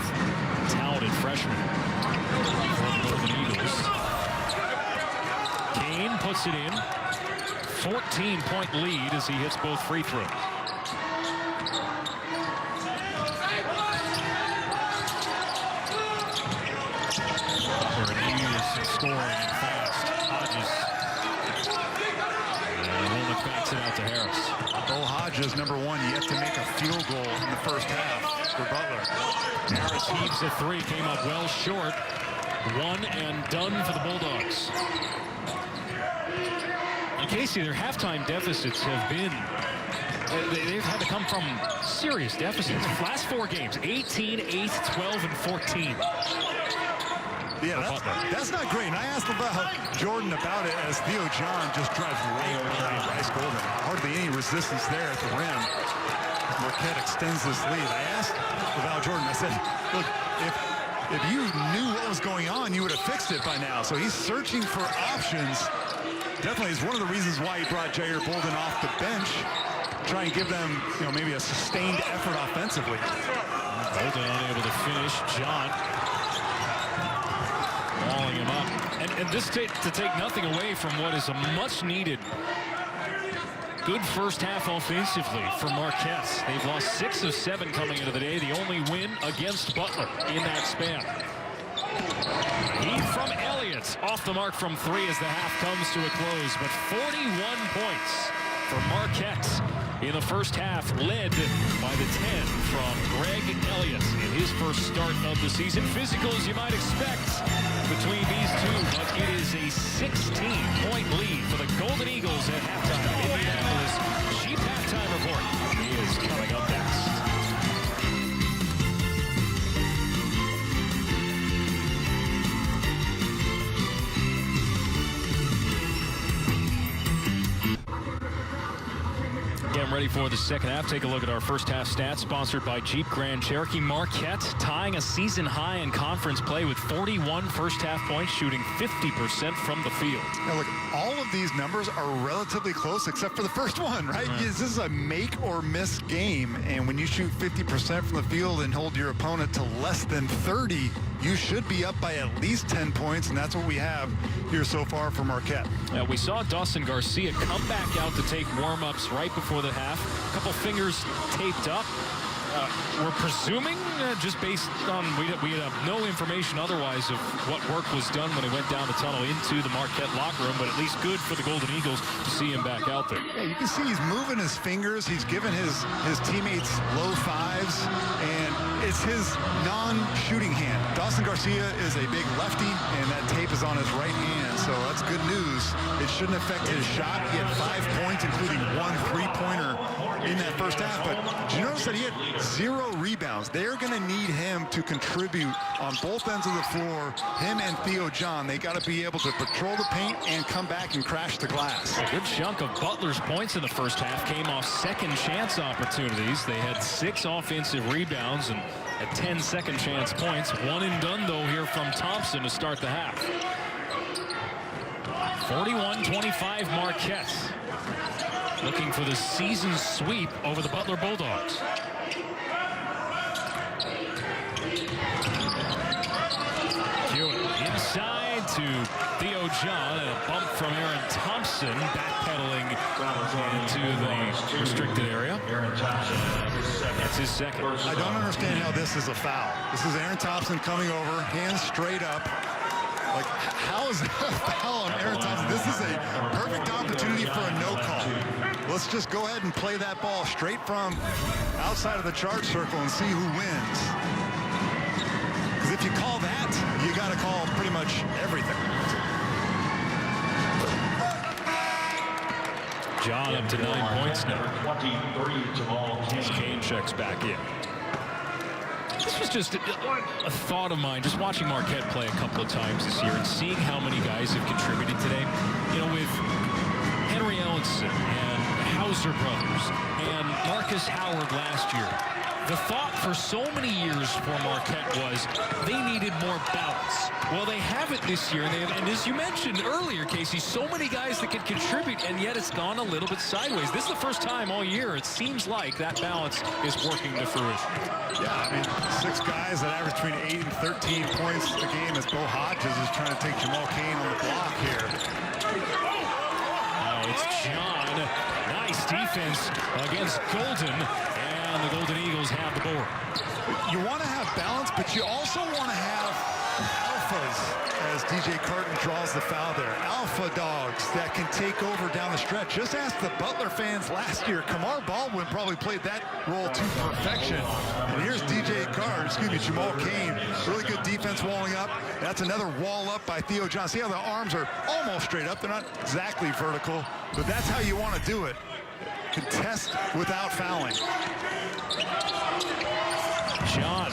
talented freshman for the Golden Eagles. Kane puts it in. 14-point lead as he hits both free throws. Scoring fast. Hodges. And Wilmoth backs it out to Harris. Bo Hodges, number 1, yet to make a field goal in the first half for Butler. Harris heaves a 3, came up well short. 1 and done for the Bulldogs. And Casey, their halftime deficits have been, they've had to come from serious deficits. Last 4 games, 18, 8, 12, and 14. Yeah, that's not great. And I asked about Jordan about it as Theo John just drives right behind Bryce Golden. Hardly any resistance there at the rim. Marquette extends this lead. I asked about Jordan. I said, look, if you knew what was going on, you would have fixed it by now. So he's searching for options. Definitely is one of the reasons why he brought Jair Bolden off the bench. Try and give them, maybe a sustained effort offensively. Bolden unable to finish. John walling him up. And this to take nothing away from what is a much-needed Good first half offensively for Marquette. They've lost 6 of 7 coming into the day. The only win against Butler in that span. Heat from Elliott. Off the mark from 3 as the half comes to a close. But 41 points for Marquette in the first half, led by the 10 from Greg Elliott in his first start of the season. Physical as you might expect between these two, but it is a 16-point lead for the Golden Eagles at halftime. Indianapolis Sheep halftime report is coming up next. Getting ready for the second half. Take a look at our first half stats, sponsored by Jeep Grand Cherokee. Marquette tying a season high in conference play with 41 first half points, shooting 50% from the field. Now look, all of these numbers are relatively close except for the first one, right? This is a make or miss game, and when you shoot 50% from the field and hold your opponent to less than 30, you should be up by at least 10 points, and that's what we have here so far for Marquette. We saw Dawson Garcia come back out to take warm-ups right before the half. A couple fingers taped up. We're presuming, just based on, we have no information otherwise of what work was done when he went down the tunnel into the Marquette locker room, but at least good for the Golden Eagles to see him back out there. Yeah, you can see he's moving his fingers. He's giving his teammates low fives, and it's his non-shooting hand. Dawson Garcia is a big lefty, and that tape is on his right hand, so that's good news. It shouldn't affect his shot. He had 5 points, including 1 3-pointer in that first half, but did you notice that he had 0 rebounds? They're going to need him to contribute on both ends of the floor, him and Theo John. They got to be able to patrol the paint and come back and crash the glass. A good chunk of Butler's points in the first half came off second chance opportunities. They had 6 offensive rebounds and at 10 second chance points. One and done though here from Thompson to start the half. 41-25 Marquette, looking for the season sweep over the Butler Bulldogs. Inside to Theo John, and a bump from Aaron Thompson, backpedaling into the restricted area. That's his second. I don't understand how this is a foul. This is Aaron Thompson coming over, hands straight up. Like, how is that a foul on Aaron Thompson? This is a perfect opportunity for a no call. Let's just go ahead and play that ball straight from outside of the charge circle and see who wins. Because if you call that, you got to call pretty much everything. John up to 9 points now. 23 to As Kane checks back in. This was just a thought of mine, just watching Marquette play a couple of times this year and seeing how many guys have contributed today. You know, with Henry Ellenson and Hauser brothers and Marcus Howard last year. The thought for so many years for Marquette was they needed more balance. Well, they have it this year, and as you mentioned earlier, Casey, so many guys that can contribute, and yet it's gone a little bit sideways. This is the first time all year it seems like that balance is working to fruition. Yeah, I mean, 6 guys that average between 8 and 13 points a game as Bo Hodges is trying to take Jamal Cain on the block here. Oh, it's John. Nice defense against Golden. And the Golden Eagles have the board. You want to have balance, but you also want to have alphas, as DJ Carton draws the foul there. Alpha dogs that can take over down the stretch. Just ask the Butler fans last year. Kamar Baldwin probably played that role to perfection. And here's Jamal Cain. Really good defense walling up. That's another wall up by Theo John. See how the arms are almost straight up. They're not exactly vertical, but that's how you want to do it. Contest without fouling. John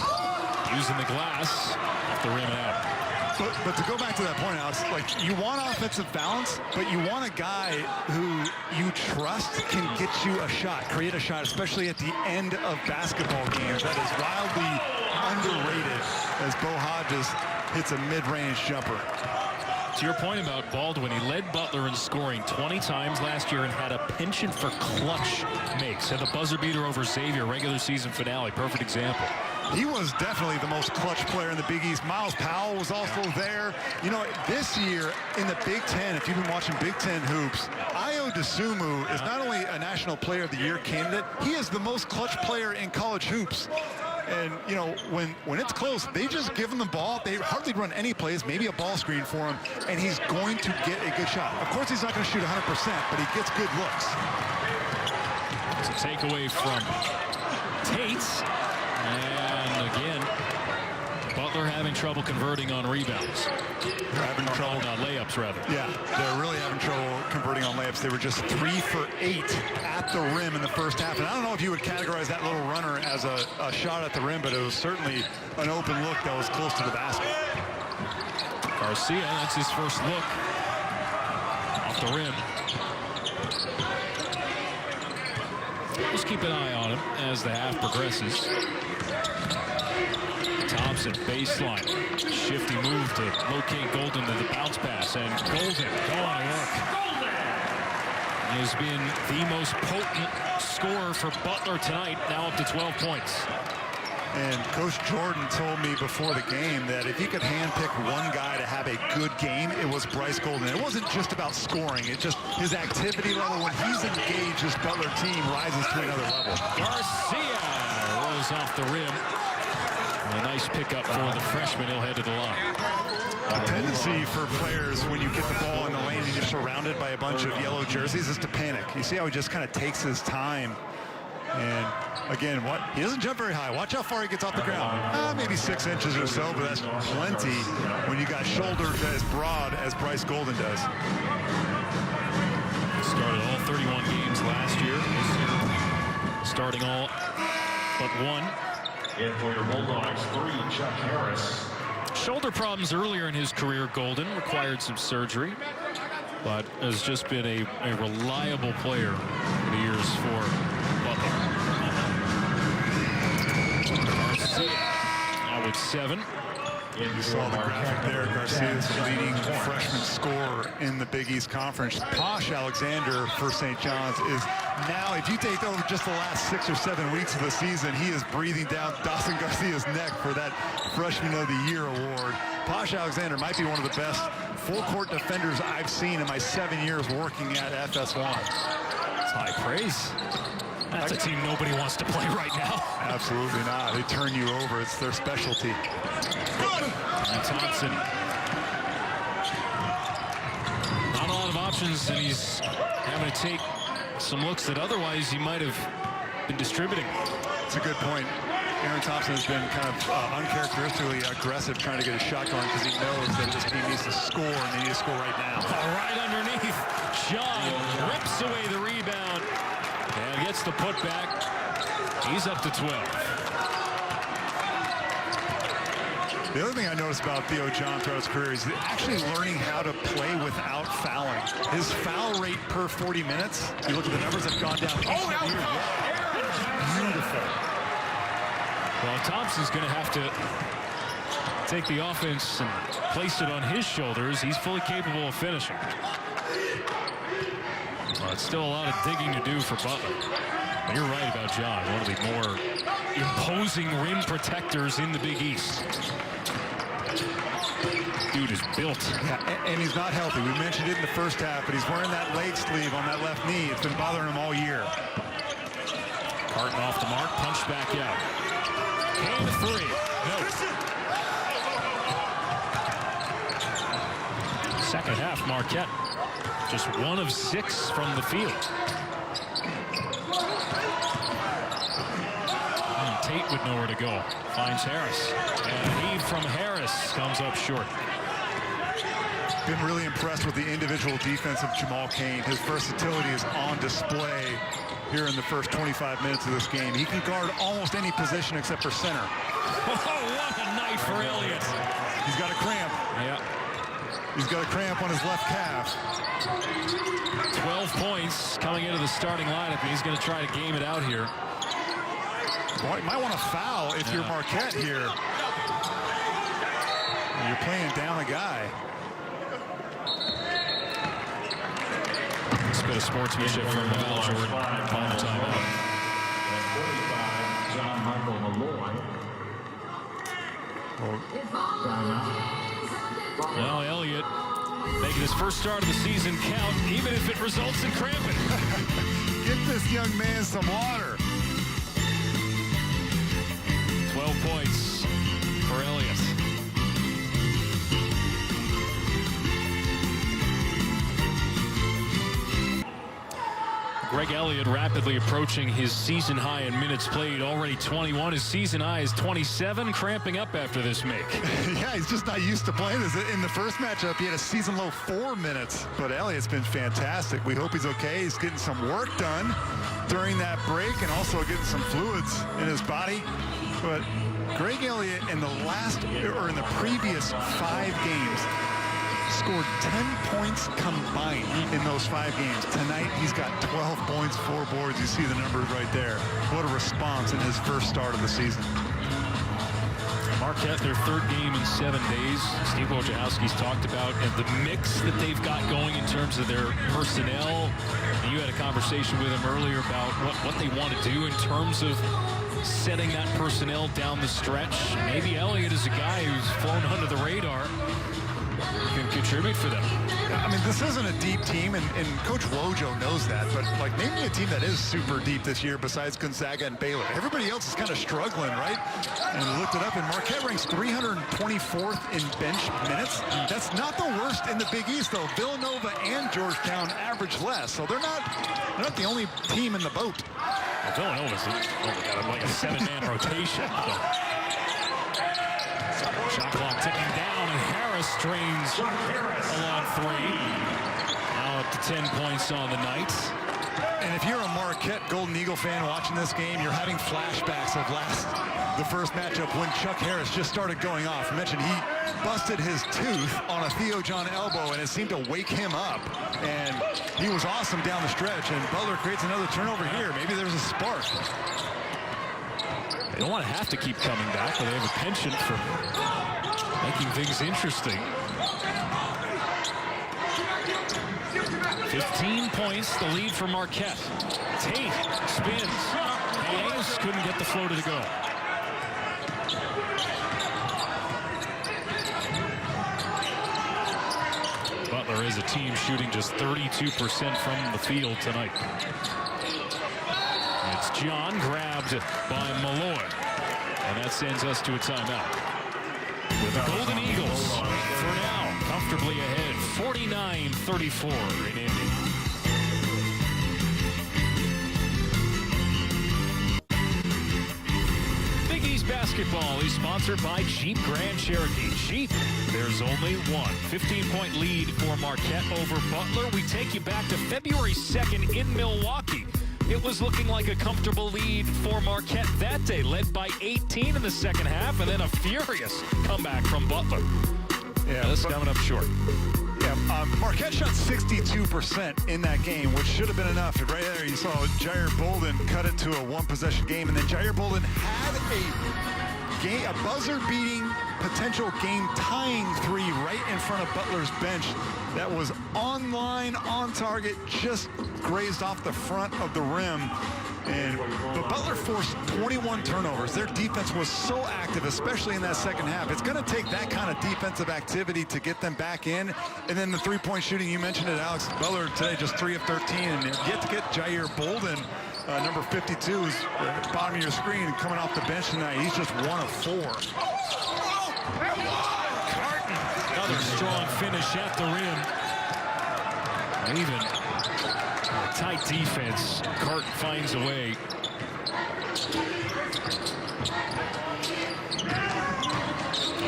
using the glass off the rim and out. But to go back to that point, Alex, like, you want offensive balance, but you want a guy who you trust can get you a shot, create a shot, especially at the end of basketball games. That is wildly underrated as Bo Hodges hits a mid-range jumper. To your point about Baldwin, he led Butler in scoring 20 times last year and had a penchant for clutch makes. Had the buzzer beater over Xavier, regular season finale. Perfect example. He was definitely the most clutch player in the Big East. Miles Powell was also there. You know, this year in the Big Ten, if you've been watching Big Ten hoops, Iowa Ayo Dosunmu is not only a National Player of the Year candidate, he is the most clutch player in college hoops. And, you know, when it's close, they just give him the ball. They hardly run any plays, maybe a ball screen for him, and he's going to get a good shot. Of course, he's not going to shoot 100%, but he gets good looks. It's a takeaway from Tate. And again, Butler having trouble converting on rebounds. They're having trouble. On layups, rather. Yeah, they're really having trouble converting on layups. They were just 3 for 8 at the rim in the first half. And I don't know if you would categorize that little runner as a shot at the rim, but it was certainly an open look that was close to the basket. Garcia, that's his first look off the rim. Just keep an eye on him as the half progresses. Thompson, baseline. Shifty move to locate Golden to the bounce pass. And Golden going to work. He has been the most potent scorer for Butler tonight, now up to 12 points. And Coach Jordan told me before the game that if he could handpick one guy to have a good game, it was Bryce Golden. It wasn't just about scoring. It just his activity level when he's engaged, this Butler team rises to another level. Garcia rolls off the rim. A nice pickup for the freshman. He'll head to the line. A tendency for players when you get the ball in the lane and you're surrounded by a bunch of yellow jerseys is to panic. You see how he just kind of takes his time. And again, he doesn't jump very high. Watch how far he gets off the ground. Maybe 6 inches or so, but that's plenty when you got shoulders as broad as Bryce Golden does. Started all 31 games last year. This year, starting all but one. In for your Bulldogs, 3, Chuck Harris. Shoulder problems earlier in his career. Golden required some surgery, but has just been a reliable player for the years for Butler. Garcia now with 7. You saw the graphic there. Garcia's leading freshman scorer in the Big East Conference. Posh Alexander for St. John's is now, if you take over just the last 6 or 7 weeks of the season, he is breathing down Dawson Garcia's neck for that Freshman of the Year award. Posh Alexander might be one of the best full-court defenders I've seen in my 7 years working at FS1. It's high praise. That's a team nobody wants to play right now. Absolutely not. They turn you over. It's their specialty. And Thompson. Not a lot of options, and he's having to take some looks that otherwise he might have been distributing. It's a good point. Aaron Thompson has been kind of uncharacteristically aggressive trying to get a shot going because he knows that this team needs to score, and they need to score right now. Right underneath. John rips away the rebound and gets the putback. He's up to 12. The other thing I noticed about Theo John throughout his career is actually learning how to play without fouling. His foul rate per 40 minutes, you look at the numbers, have gone down. Beautiful. Well, Thompson's going to have to take the offense and place it on his shoulders. He's fully capable of finishing. Well, it's still a lot of digging to do for Butler. But you're right about John, one of the more imposing rim protectors in the Big East. Dude is built. Yeah, and he's not healthy. We mentioned it in the first half, but he's wearing that leg sleeve on that left knee. It's been bothering him all year. Carton off the mark, punched back out. And a 3. No. Second half, Marquette just 1 of 6 from the field. And Tate with nowhere to go. Finds Harris. And a heave from Harris comes up short. Been really impressed with the individual defense of Jamal Cain. His versatility is on display here in the first 25 minutes of this game. He can guard almost any position except for center. Oh, what a night for Elliott. He's got a cramp. Yeah. He's got a cramp on his left calf. 12 points coming into the starting lineup. He's going to try to game it out here. Well, you might want to foul if you're Marquette here. You're playing down a guy. It's a bit of sportsmanship from Val Jordan. Final timeout. John Michael Malloy. Now Elliott Making his first start of the season count, even if it results in cramping. Get this young man some water. 12 points for Elliott. Greg Elliott rapidly approaching his season high in minutes played, already 21. His season high is 27, cramping up after this make. Yeah, he's just not used to playing this. In the first matchup, he had a season low 4 minutes, but Elliott's been fantastic. We hope he's okay. He's getting some work done during that break and also getting some fluids in his body. But Greg Elliott in the previous 5 games scored 10 points combined in those 5 games. Tonight, he's got 12 points, 4 boards. You see the numbers right there. What a response in his first start of the season. Marquette, their 3rd game in 7 days. Steve Wojciechowski's talked about and the mix that they've got going in terms of their personnel. And you had a conversation with him earlier about what they want to do in terms of setting that personnel down the stretch. Maybe Elliott is a guy who's flown under the radar, can contribute for them. I mean, this isn't a deep team, and Coach Wojo knows that, but like maybe a team that is super deep this year besides Gonzaga and Baylor. Everybody else is kind of struggling, right? And we looked it up, and Marquette ranks 324th in bench minutes. That's not the worst in the Big East, though. Villanova and Georgetown average less, so they're not the only team in the boat. Well, Villanova's got like a 7-man rotation. Shot clock ticking down, and Harris drains along 3. Now up to 10 points on the night. And if you're a Marquette Golden Eagle fan watching this game, you're having flashbacks of the first matchup when Chuck Harris just started going off. I mentioned he busted his tooth on a Theo John elbow, and it seemed to wake him up. And he was awesome down the stretch, and Butler creates another turnover here. Maybe there's a spark. They don't want to have to keep coming back, but they have a penchant for making things interesting. 15 points, the lead for Marquette. Tate spins. Hangs, couldn't get the floater to go. Butler is a team shooting just 32% from the field tonight. It's John, grabbed by Malloy. And that sends us to a timeout. With the Golden Eagles, for now, comfortably ahead, 49-34 in Indy. Big East basketball is sponsored by Jeep Grand Cherokee. Jeep, there's only one. 15-point lead for Marquette over Butler. We take you back to February 2nd in Milwaukee. It was looking like a comfortable lead for Marquette that day, led by 18 in the second half, and then a furious comeback from Butler. Yeah, this coming up short. Yeah, Marquette shot 62% in that game, which should have been enough. Right there, you saw Jair Bolden cut it to a 1-possession game, and then Jair Bolden had a buzzer-beating, potential game-tying 3 right in front of Butler's bench. That was on line, on target, just grazed off the front of the rim. But Butler forced 21 turnovers. Their defense was so active, especially in that second half. It's going to take that kind of defensive activity to get them back in. And then the three-point shooting, you mentioned it, Alex. Butler today just 3 of 13, and yet to get Jair Bolden, number 52, is at the bottom of your screen, coming off the bench tonight. He's just 1 of 4. Carton, another strong finish at the rim. Even a tight defense, Carton finds a way.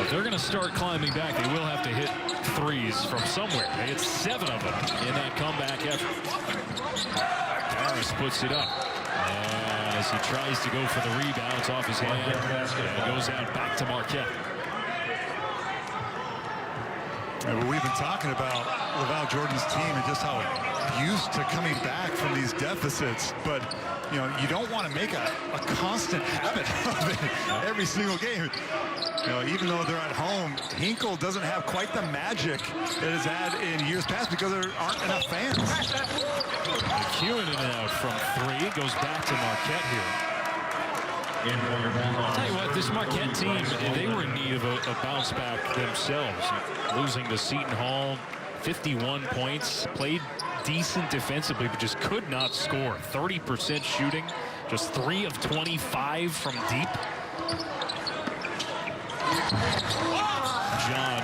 If they're going to start climbing back, they will have to hit threes from somewhere. They hit 7 of them in that comeback effort. Harris puts it up. And as he tries to go for the rebound, it's off his hand. And it goes out back to Marquette. We've been talking about LaVall Jordan's team and just how used to coming back from these deficits, but you don't want to make a constant habit of it every single game. Even though they're at home, Hinkle doesn't have quite the magic that it's had in years past because there aren't enough fans. McEwen in and out from 3, goes back to Marquette here. I'll tell you what, this Marquette team, they were in need of a bounce back themselves. Losing to Seton Hall, 51 points, played decent defensively, but just could not score. 30% shooting, just 3 of 25 from deep. John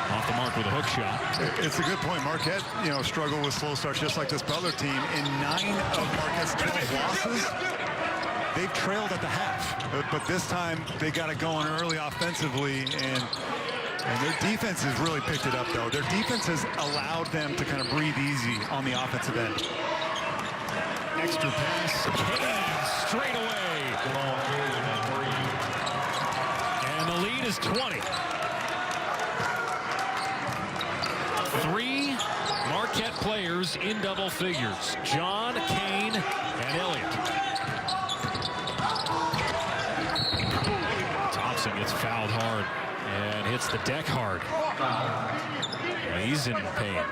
off the mark with a hook shot. It's a good point. Marquette, struggled with slow starts just like this Butler team. In 9 of Marquette's 12 losses, they've trailed at the half. But this time, they got it going early offensively, and their defense has really picked it up, though. Their defense has allowed them to kind of breathe easy on the offensive end. Extra pass, Kane, straight away. And the lead is 20. 3 Marquette players in double figures. John, Kane, and Elliott. Thompson gets fouled hard and hits the deck hard. He's in pain.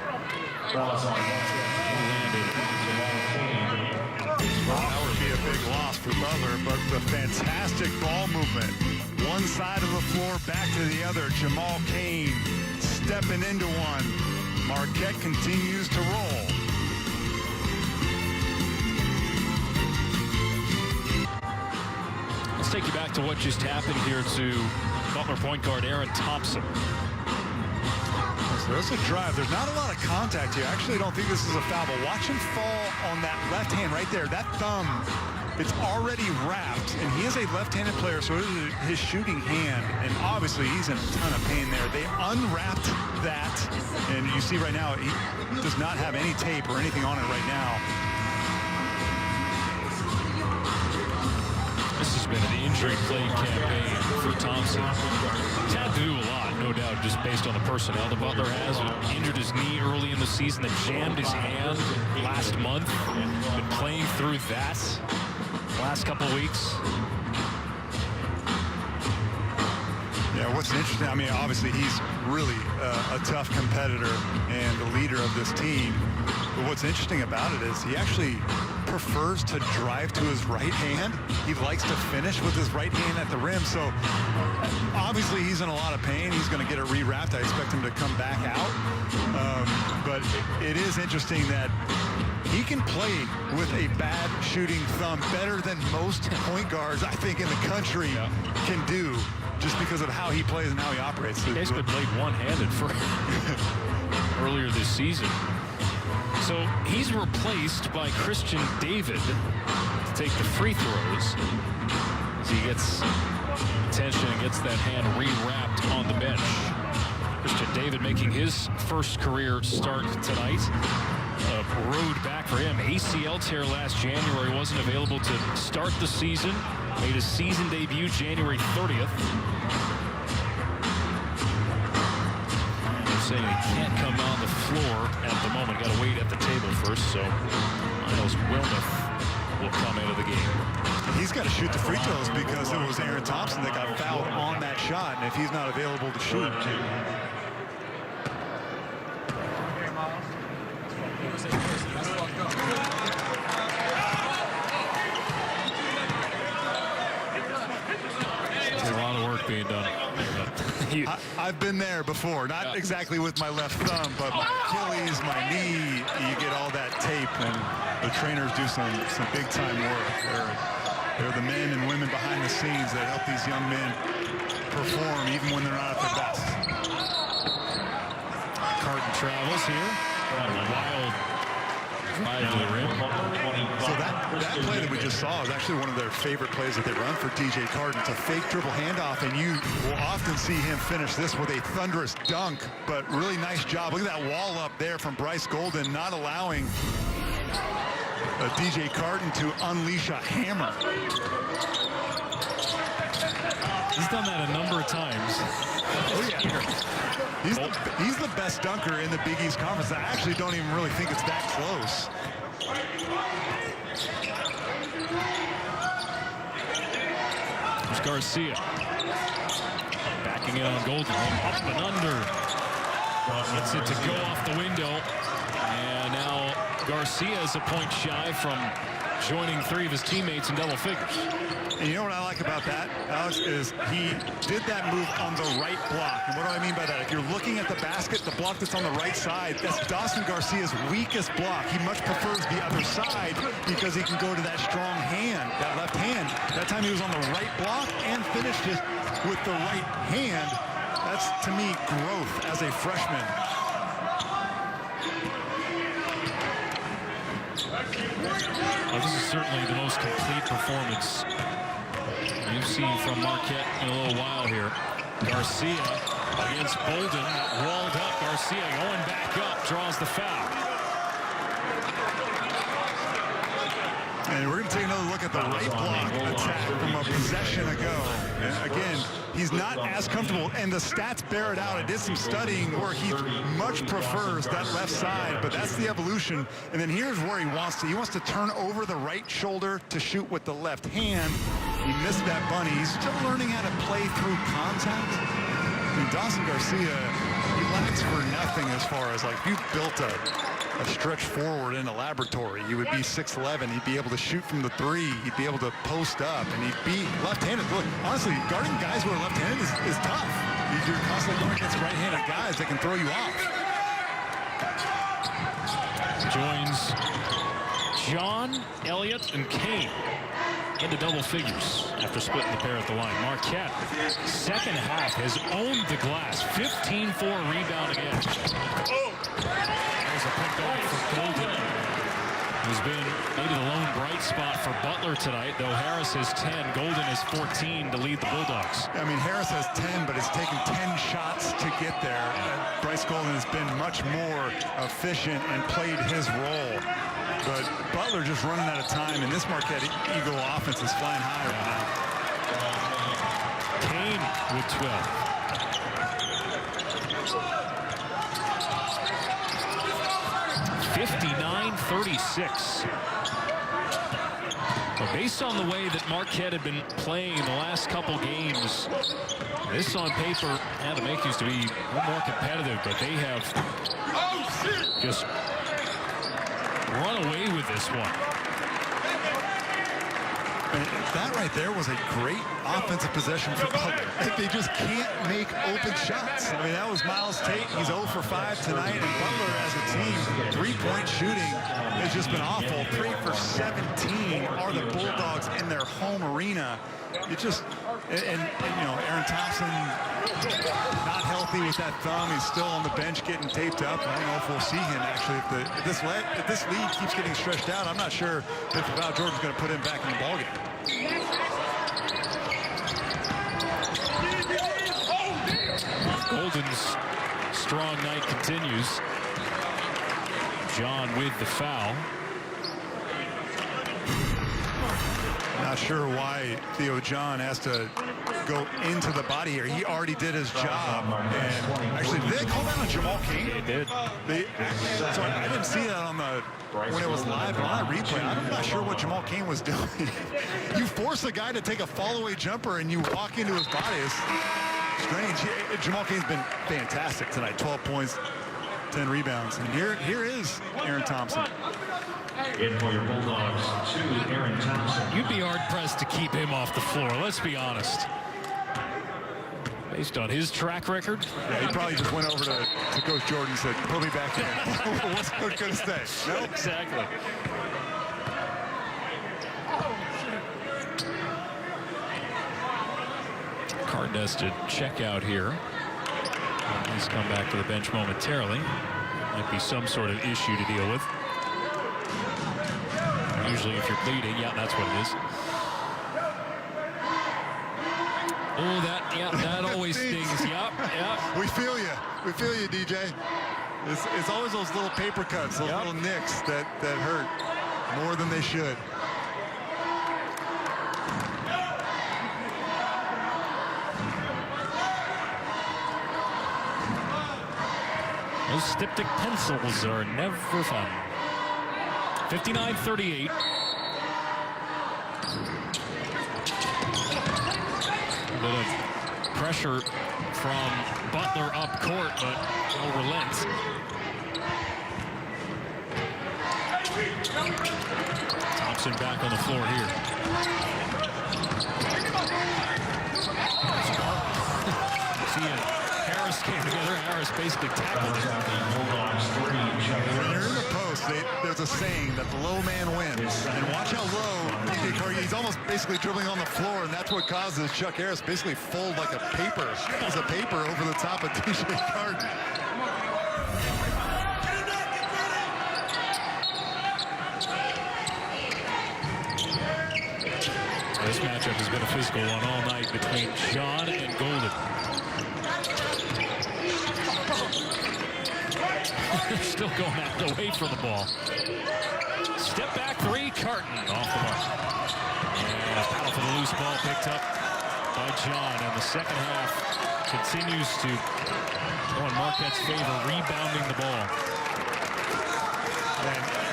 That would be a big loss for Butler, but the fantastic ball movement. One side of the floor, back to the other. Jamal Kane stepping into one. Marquette continues to roll. Let's take you back to what just happened here to Butler point guard Aaron Thompson. So there's a drive. There's not a lot of contact here. I actually don't think this is a foul, but watch him fall on that left hand right there. That thumb, it's already wrapped, and he is a left-handed player, so it is his shooting hand, and obviously he's in a ton of pain there. They unwrapped that, and you see right now, he does not have any tape or anything on it right now. This has been an injury-plagued campaign for Thompson. He's had to do a lot, no doubt, just based on the personnel that Butler has. Injured his knee early in the season, then jammed his hand last month. Been playing through that last couple weeks. Yeah, what's interesting, I mean, obviously he's really a tough competitor and the leader of this team. But what's interesting about it is he actually prefers to drive to his right hand. He likes to finish with his right hand at the rim. So obviously he's in a lot of pain. He's going to get it rewrapped. I expect him to come back out. But it is interesting that he can play with a bad shooting thumb better than most point guards, I think, in the country can do, just because of how he plays and how he operates. He's been played one-handed for earlier this season. So he's replaced by Christian David to take the free throws as he gets attention and gets that hand rewrapped on the bench. Christian David making his first career start tonight. Road back for him. ACL tear last January, wasn't available to start the season. Made his season debut January 30th. They're saying he can't come on the floor at the moment. Got to wait at the table first, so Miles Wilmoth will come into the game. He's got to shoot the free throws because it was Aaron Thompson that got fouled on that shot, and if he's not available to shoot. There's a lot of work being done. I've been there before, not exactly with my left thumb, but my Achilles, my knee, you get all that tape, and the trainers do some big-time work. They're the men and women behind the scenes that help these young men perform even when they're not at their best. Carton travels here. Wild drive to the rim. So that play that we just saw is actually one of their favorite plays that they run for DJ Carton. It's a fake dribble handoff, and you will often see him finish this with a thunderous dunk, but really nice job. Look at that wall up there from Bryce Golden, not allowing DJ Carton to unleash a hammer. He's done that a number of times. Oh, yeah. He's the best dunker in the Big East Conference. I actually don't even really think it's that close. There's Garcia. Backing in on Golden. Up and under. Gets it to go off the window. And now Garcia is a point shy from joining 3 of his teammates in double figures. And you know what I like about that, Alex, is he did that move on the right block. And what do I mean by that? If you're looking at the basket, the block that's on the right side, that's Dawson Garcia's weakest block. He much prefers the other side because he can go to that strong hand, that left hand. That time he was on the right block and finished it with the right hand. That's, to me, growth as a freshman. Well, this is certainly the most complete performance you've seen from Marquette in a little while here. Garcia against Bolden, walled up. Garcia going back up, draws the foul. And we're going to take another look at the right block attack from a possession ago. And again, he's not as comfortable, and the stats bear it out. I did some studying where he much prefers that left side, but that's the evolution. And then here's where he wants to. He wants to turn over the right shoulder to shoot with the left hand. He missed that bunny. He's still learning how to play through contact. And Dawson Garcia, he lacks for nothing as far as, like, if you built a stretch forward in a laboratory, he would be 6'11". He'd be able to shoot from the 3. He'd be able to post up, and he'd be left-handed. Look, honestly, guarding guys who are left-handed is tough. You're constantly going against right-handed guys that can throw you off. Joins John, Elliott, and Kane into double figures after splitting the pair at the line. Marquette, second half, has owned the glass. 15-4 rebound again. There's a pick off for Bolden, who's been maybe the lone bright spot for Butler tonight, though Harris has 10. Golden has 14 to lead the Bulldogs. I mean, Harris has 10, but it's taken 10 shots to get there. Bryce Golden has been much more efficient and played his role. But Butler just running out of time, and this Marquette Eagle offense is flying high right now. Kane with 12. 59-36. Well, based on the way that Marquette had been playing the last couple games, this on paper had to make these to be a little more competitive, but they have just run away with this one. And that right there was a great offensive possession for Butler. They just can't make open shots. I mean, that was Miles Tate. He's 0 for 5 tonight, and Butler as a team, three-point shooting has just been awful. 3 for 17 are the Bulldogs in their home arena. It just, and you know, Aaron Thompson not healthy with that thumb. He's still on the bench getting taped up. I don't know if we'll see him actually. If this lead keeps getting stretched out, I'm not sure if Val Jordan's going to put him back in the ballgame. Golden's strong night continues. John with the foul. Not sure why Theo John has to go into the body here. He already did his job. And actually, did they call that on Jamal King? They did. So I didn't see that on the when it was live, but on the replay, I'm not sure what Jamal King was doing. You force a guy to take a fall-away jumper and you walk into his body. It's strange. Jamal King's been fantastic tonight. 12 points, 10 rebounds. And here is Aaron Thompson. In for your Bulldogs, 2, Aaron Thompson. You'd be hard-pressed to keep him off the floor, let's be honest. Based on his track record. Yeah, he probably just went over to Coach Jordan and said, put me back in. What's Coach going to say? No? Exactly. Cardenas to check out here. He's come back to the bench momentarily. Might be some sort of issue to deal with. Usually if you're bleeding, yeah, that's what it is. Oh, that always stings. Yep. We feel you. We feel you, DJ. It's always those little paper cuts, those little nicks that hurt more than they should. Those styptic pencils are never fun. 59-38. A bit of pressure from Butler up court, but no relent. Thompson back on the floor here. See it. Harris came together. Harris basically tackled him. When you're in the post, there's a saying that the low man wins. And watch how low he's almost basically dribbling on the floor, and that's what causes Chuck Harris basically fold like a paper, as a paper over the top of DJ Carton. This matchup has been a physical one all night between John and Golden. Still going out away from the ball. Step back three, Carton off the mark. And a foul for the loose ball picked up by John. And the second half continues to go in Marquette's favor, rebounding the ball.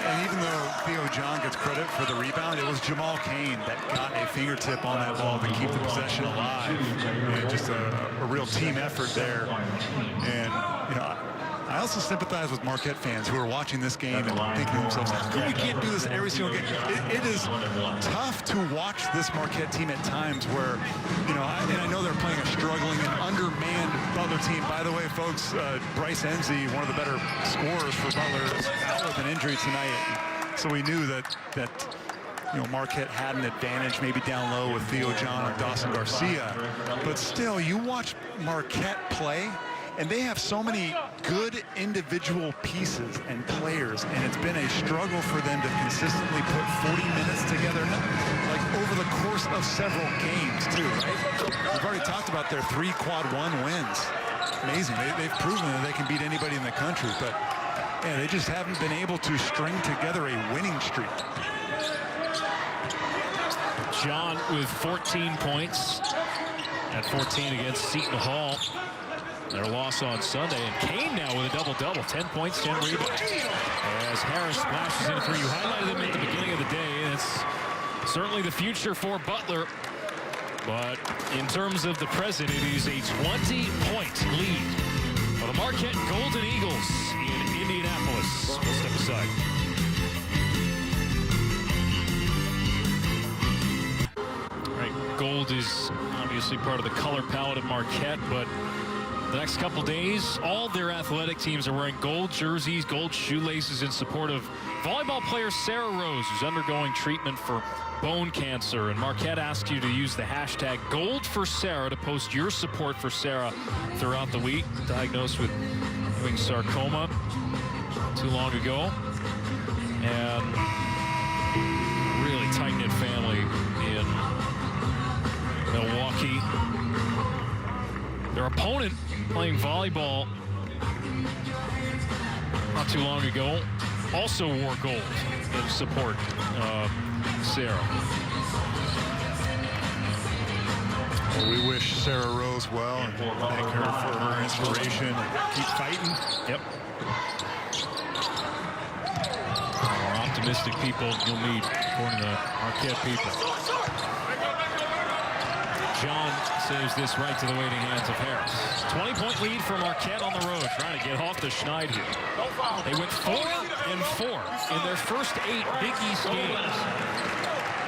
And even though Theo John gets credit for the rebound, it was Jamal Cain that got a fingertip on that ball to keep the possession alive. And just a real team effort there. And, you know, I also sympathize with Marquette fans who are watching this game and thinking to themselves, how come we can't do this every single game? It is tough to watch this Marquette team at times where, you know, and I know they're playing a struggling and undermanned Butler team. By the way, folks, Bryce Enzi, one of the better scorers for Butler, is out with an injury tonight. So we knew that you know, Marquette had an advantage maybe down low with Theo John or Dawson Garcia. But still, you watch Marquette play, and they have so many good individual pieces and players, and it's been a struggle for them to consistently put 40 minutes together, like over the course of several games, too, right? We've already talked about their 3 quad 1 wins. Amazing. They've proven that they can beat anybody in the country, but yeah, they just haven't been able to string together a winning streak. John with 14 points at 14 against Seton Hall. Their loss on Sunday, and Cain now with a double-double, 10 points, 10 rebounds. As Harris splashes in three, you highlighted him at the beginning of the day. It's certainly the future for Butler, but in terms of the present, it is a 20-point lead for the Marquette Golden Eagles in Indianapolis. We'll step aside. All right, gold is obviously part of the color palette of Marquette, but the next couple days, all their athletic teams are wearing gold jerseys, gold shoelaces in support of volleyball player Sarah Rose, who's undergoing treatment for bone cancer. And Marquette asks you to use the hashtag #GoldForSarah to post your support for Sarah throughout the week. Diagnosed with Ewing sarcoma too long ago. And really tight-knit family in Milwaukee. Their opponent playing volleyball not too long ago also wore gold in support of Sarah. Well, we wish Sarah Rose well and thank her for her inspiration. Keep fighting. Yep. More optimistic people you'll meet, according to Marquette people. John saves this right to the waiting hands of Harris. 20-point lead for Marquette on the road, trying to get off the schneid here. They went 4-4 in their first 8 Big East games.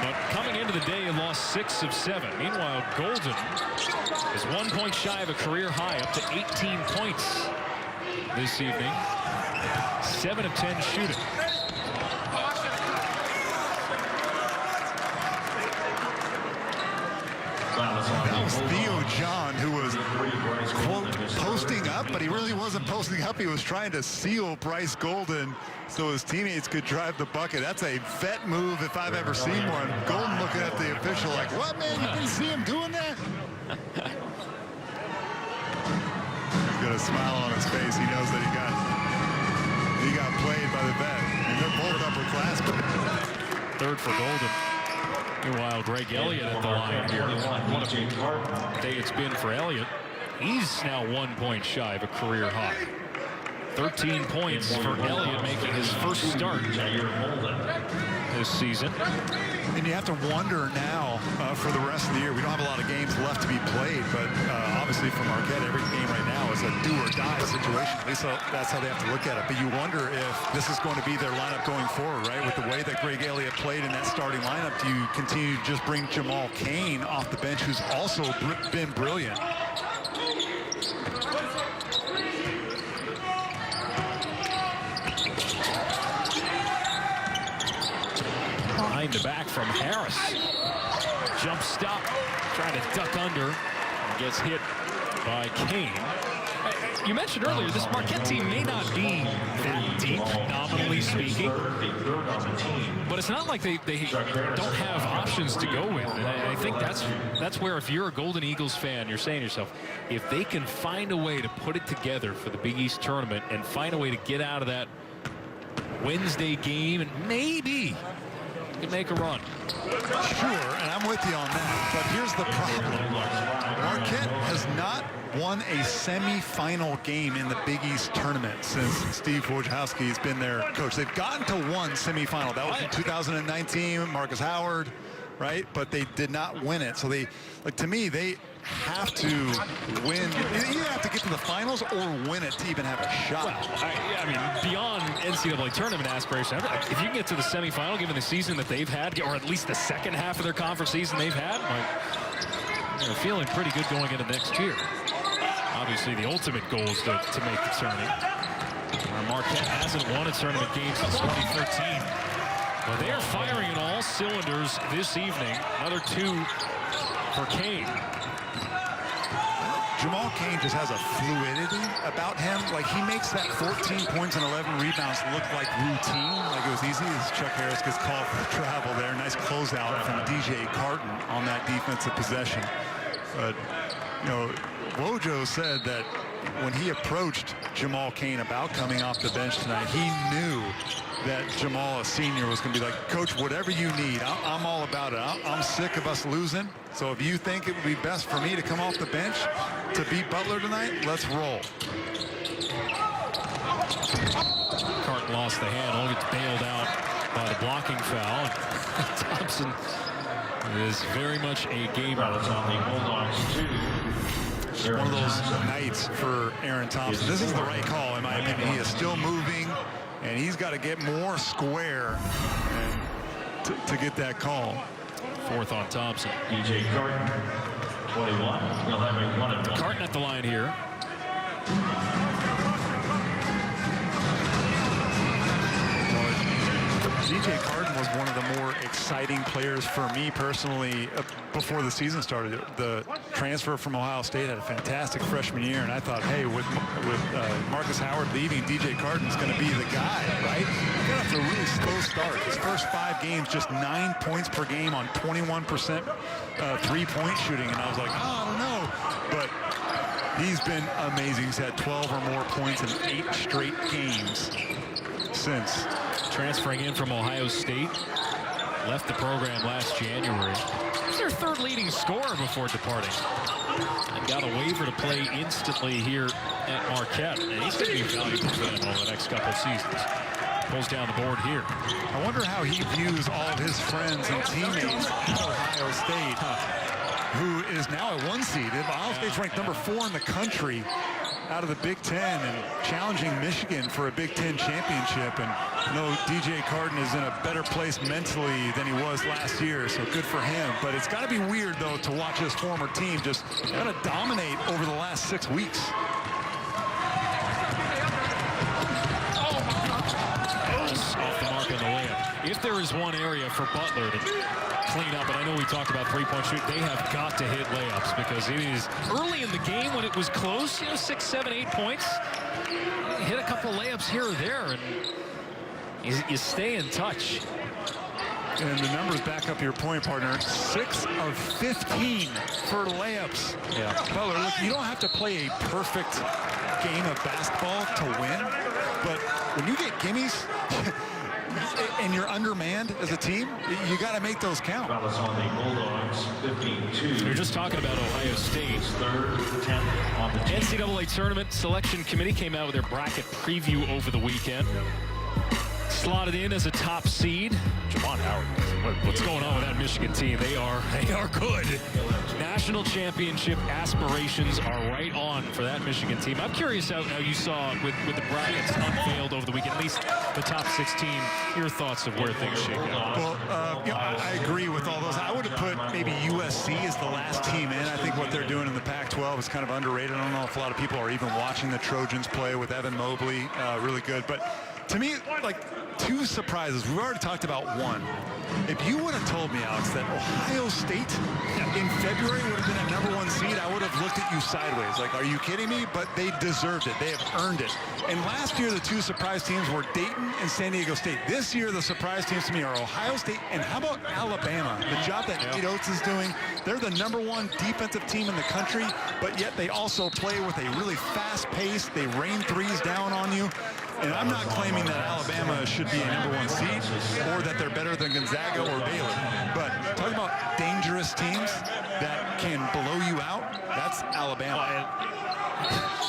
But coming into the day, lost 6 of 7. Meanwhile, Golden is 1 point shy of a career high, up to 18 points this evening. 7 of 10 shooting. That was Theo John, who was, quote, posting up, but he really wasn't posting up. He was trying to seal Bryce Golden so his teammates could drive the bucket. That's a vet move if I've ever seen one. Golden looking at the official like, what, man? You didn't see him doing that? He's got a smile on his face. He knows that he got played by the vet. And they're both upperclassmen. Third for Golden. Meanwhile, Greg Elliott at the line here. What a day it's been for Elliott. He's now 1 point shy of a career high. 13 points for Elliott, making his first start this season. And you have to wonder now for the rest of the year. We don't have a lot of games left to be played, but obviously for Marquette, every game right now is a do-or-die situation. At least that's how they have to look at it. But you wonder if this is going to be their lineup going forward, right? With the way that Greg Elliott played in that starting lineup, do you continue to just bring Jamal Cain off the bench, who's also been brilliant? Behind the back from Harris. Jump stop, trying to duck under. Gets hit by Cain. You mentioned earlier, this Marquette team may not be that deep, nominally speaking. But it's not like they don't have options to go with. And I think that's where, if you're a Golden Eagles fan, you're saying to yourself, if they can find a way to put it together for the Big East tournament and find a way to get out of that Wednesday game and maybe can make a run. Sure, and I'm with you on that, but here's the problem. Marquette has not won a semifinal game in the Big East tournament since Steve Wojciechowski has been their coach. They've gotten to one semifinal. That was in 2019, Marcus Howard, right? But they did not win it. So they, like, to me, they have to win. You either have to get to the finals or win it to even have a shot. Well, I mean, beyond NCAA tournament aspirations, if you can get to the semifinal, given the season that they've had, or at least the second half of their conference season they've had, like, they're feeling pretty good going into next year. Obviously, the ultimate goal is to make the tournament. Marquette hasn't won a tournament game since 2013. But they are firing in all cylinders this evening. Another two for Cain. Jamal Cain just has a fluidity about him. Like, he makes that 14 points and 11 rebounds look like routine, like it was easy. As Chuck Harris gets called for travel there. Nice closeout from DJ Carton on that defensive possession. But, you know, Wojo said that when he approached Jamal Cain about coming off the bench tonight, he knew that Jamal, a senior, was going to be like, Coach, whatever you need, I'm all about it. I'm sick of us losing. So if you think it would be best for me to come off the bench to beat Butler tonight, let's roll. Carton lost the handle, gets bailed out by the blocking foul. Thompson is very much a gamer. One of those nights for Aaron Thompson. This is the right call, in my opinion. He is still moving, and he's got to get more square to get that call. Fourth on Thompson. DJ Carton, 21. He'll have a 1-and-1. Carton at the line here. DJ Carton was one of the more exciting players for me personally before the season started. The transfer from Ohio State had a fantastic freshman year, and I thought, hey, with Marcus Howard leaving, DJ Carton's going to be the guy, right? He got off to a really slow start. His first 5 games, just 9 points per game on 21% three-point shooting, and I was like, oh, I don't know. But he's been amazing. He's had 12 or more points in 8 straight games since. Transferring in from Ohio State, left the program last January. He's their third leading scorer before departing. And got a waiver to play instantly here at Marquette. And he's going to be valuable to them over the next couple of seasons. Pulls down the board here. I wonder how he views all of his friends and teammates at Ohio State, who is now a 1 seed. Ohio State's ranked number 4 in the country out of the Big Ten and challenging Michigan for a Big Ten championship. And I know DJ Carton is in a better place mentally than he was last year, so good for him. But it's got to be weird, though, to watch his former team just kind of dominate over the last 6 weeks. Off the mark on the layup. If there is one area for Butler to clean up, and I know we talked about three-point shoot, they have got to hit layups because it is early in the game when it was close, 6, 7, 8 points. Hit a couple layups here or there, and you stay in touch. And the numbers back up your point, partner. 6 of 15 for layups. Yeah. Butler, look, you don't have to play a perfect game of basketball to win, but when you get gimmies, and you're undermanned as a team, you got to make those count. Foul is on the Bulldogs, 15-2. You're just talking about Ohio State. Third, 10th on the team. NCAA Tournament Selection Committee came out with their bracket preview over the weekend. Slotted in as a top seed. Javon Howard, what's going on with that Michigan team? They are good. National championship aspirations are right on for that Michigan team. I'm curious how you saw with the brackets unveiled over the weekend, at least the top 16. Your thoughts of where things shake out? Well, I agree with all those. I would have put maybe USC as the last team in. I think what they're doing in the Pac-12 is kind of underrated. I don't know if a lot of people are even watching the Trojans play with Evan Mobley. Really good. But to me, like, two surprises. We've already talked about one. If you would have told me, Alex, that Ohio State in February would have been a #1 seed, I would have looked at you sideways. Like, are you kidding me? But they deserved it. They have earned it. And last year, the two surprise teams were Dayton and San Diego State. This year, the surprise teams to me are Ohio State and how about Alabama? The job that Nate Oates is doing. They're the #1 defensive team in the country, but yet they also play with a really fast pace. They rain threes down on you. And I'm not claiming that Alabama should be a #1 seed or that they're better than Gonzaga or Baylor. But talking about dangerous teams that can blow you out, that's Alabama.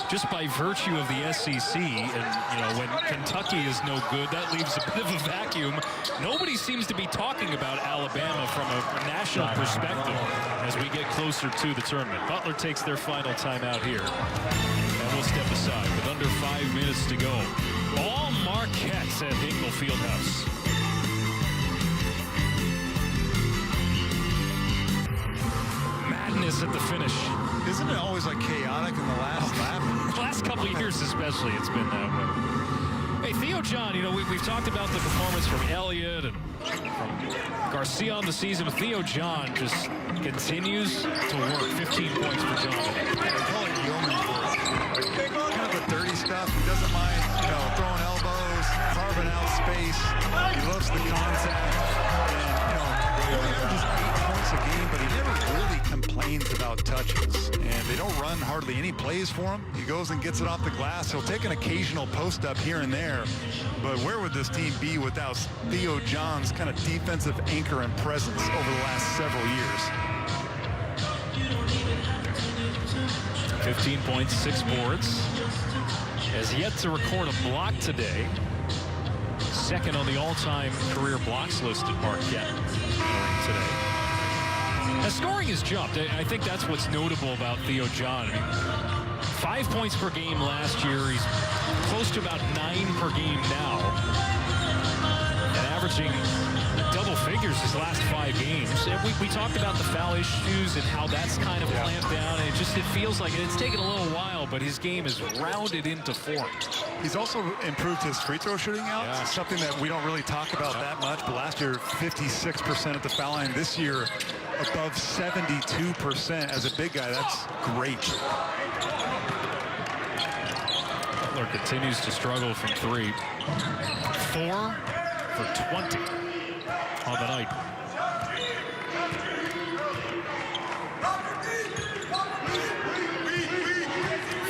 Just by virtue of the SEC, and when Kentucky is no good, that leaves a bit of a vacuum. Nobody seems to be talking about Alabama from a national perspective as we get closer to the tournament. Butler takes their final timeout here. And we'll step aside with under 5 minutes to go. All Marquette at Hinkle Fieldhouse. Madness at the finish. Isn't it always like chaotic in the last lap? The last couple of years especially, it's been that way. Hey, Theo John, we've talked about the performance from Elliott and from Garcia on the season, but Theo John just continues to work. 15 points for John. They call it yeoman's work. Kind of the dirty stuff. He doesn't mind, throwing elbows, carving out space. He loves the contact. And, he only averages 8 points a game, but he never really complains about touches. And they don't run hardly any plays for him. He goes and gets it off the glass. He'll take an occasional post up here and there. But where would this team be without Theo John's kind of defensive anchor and presence over the last several years? 15 points, 6 boards. Has yet to record a block today. Second on the all-time career blocks list at Marquette today. Now, scoring has jumped. I think that's what's notable about Theo John. 5 points per game last year. He's close to about 9 per game now. And averaging double figures his last 5 games. We talked about the foul issues and how that's kind of clamped down. And it feels like it's taken a little while, but his game is rounded into form. He's also improved his free throw shooting out. Yeah. Something that we don't really talk about that much. But last year, 56% at the foul line. This year, above 72% as a big guy. That's great. Butler continues to struggle from 3. 4 for 20 on the night.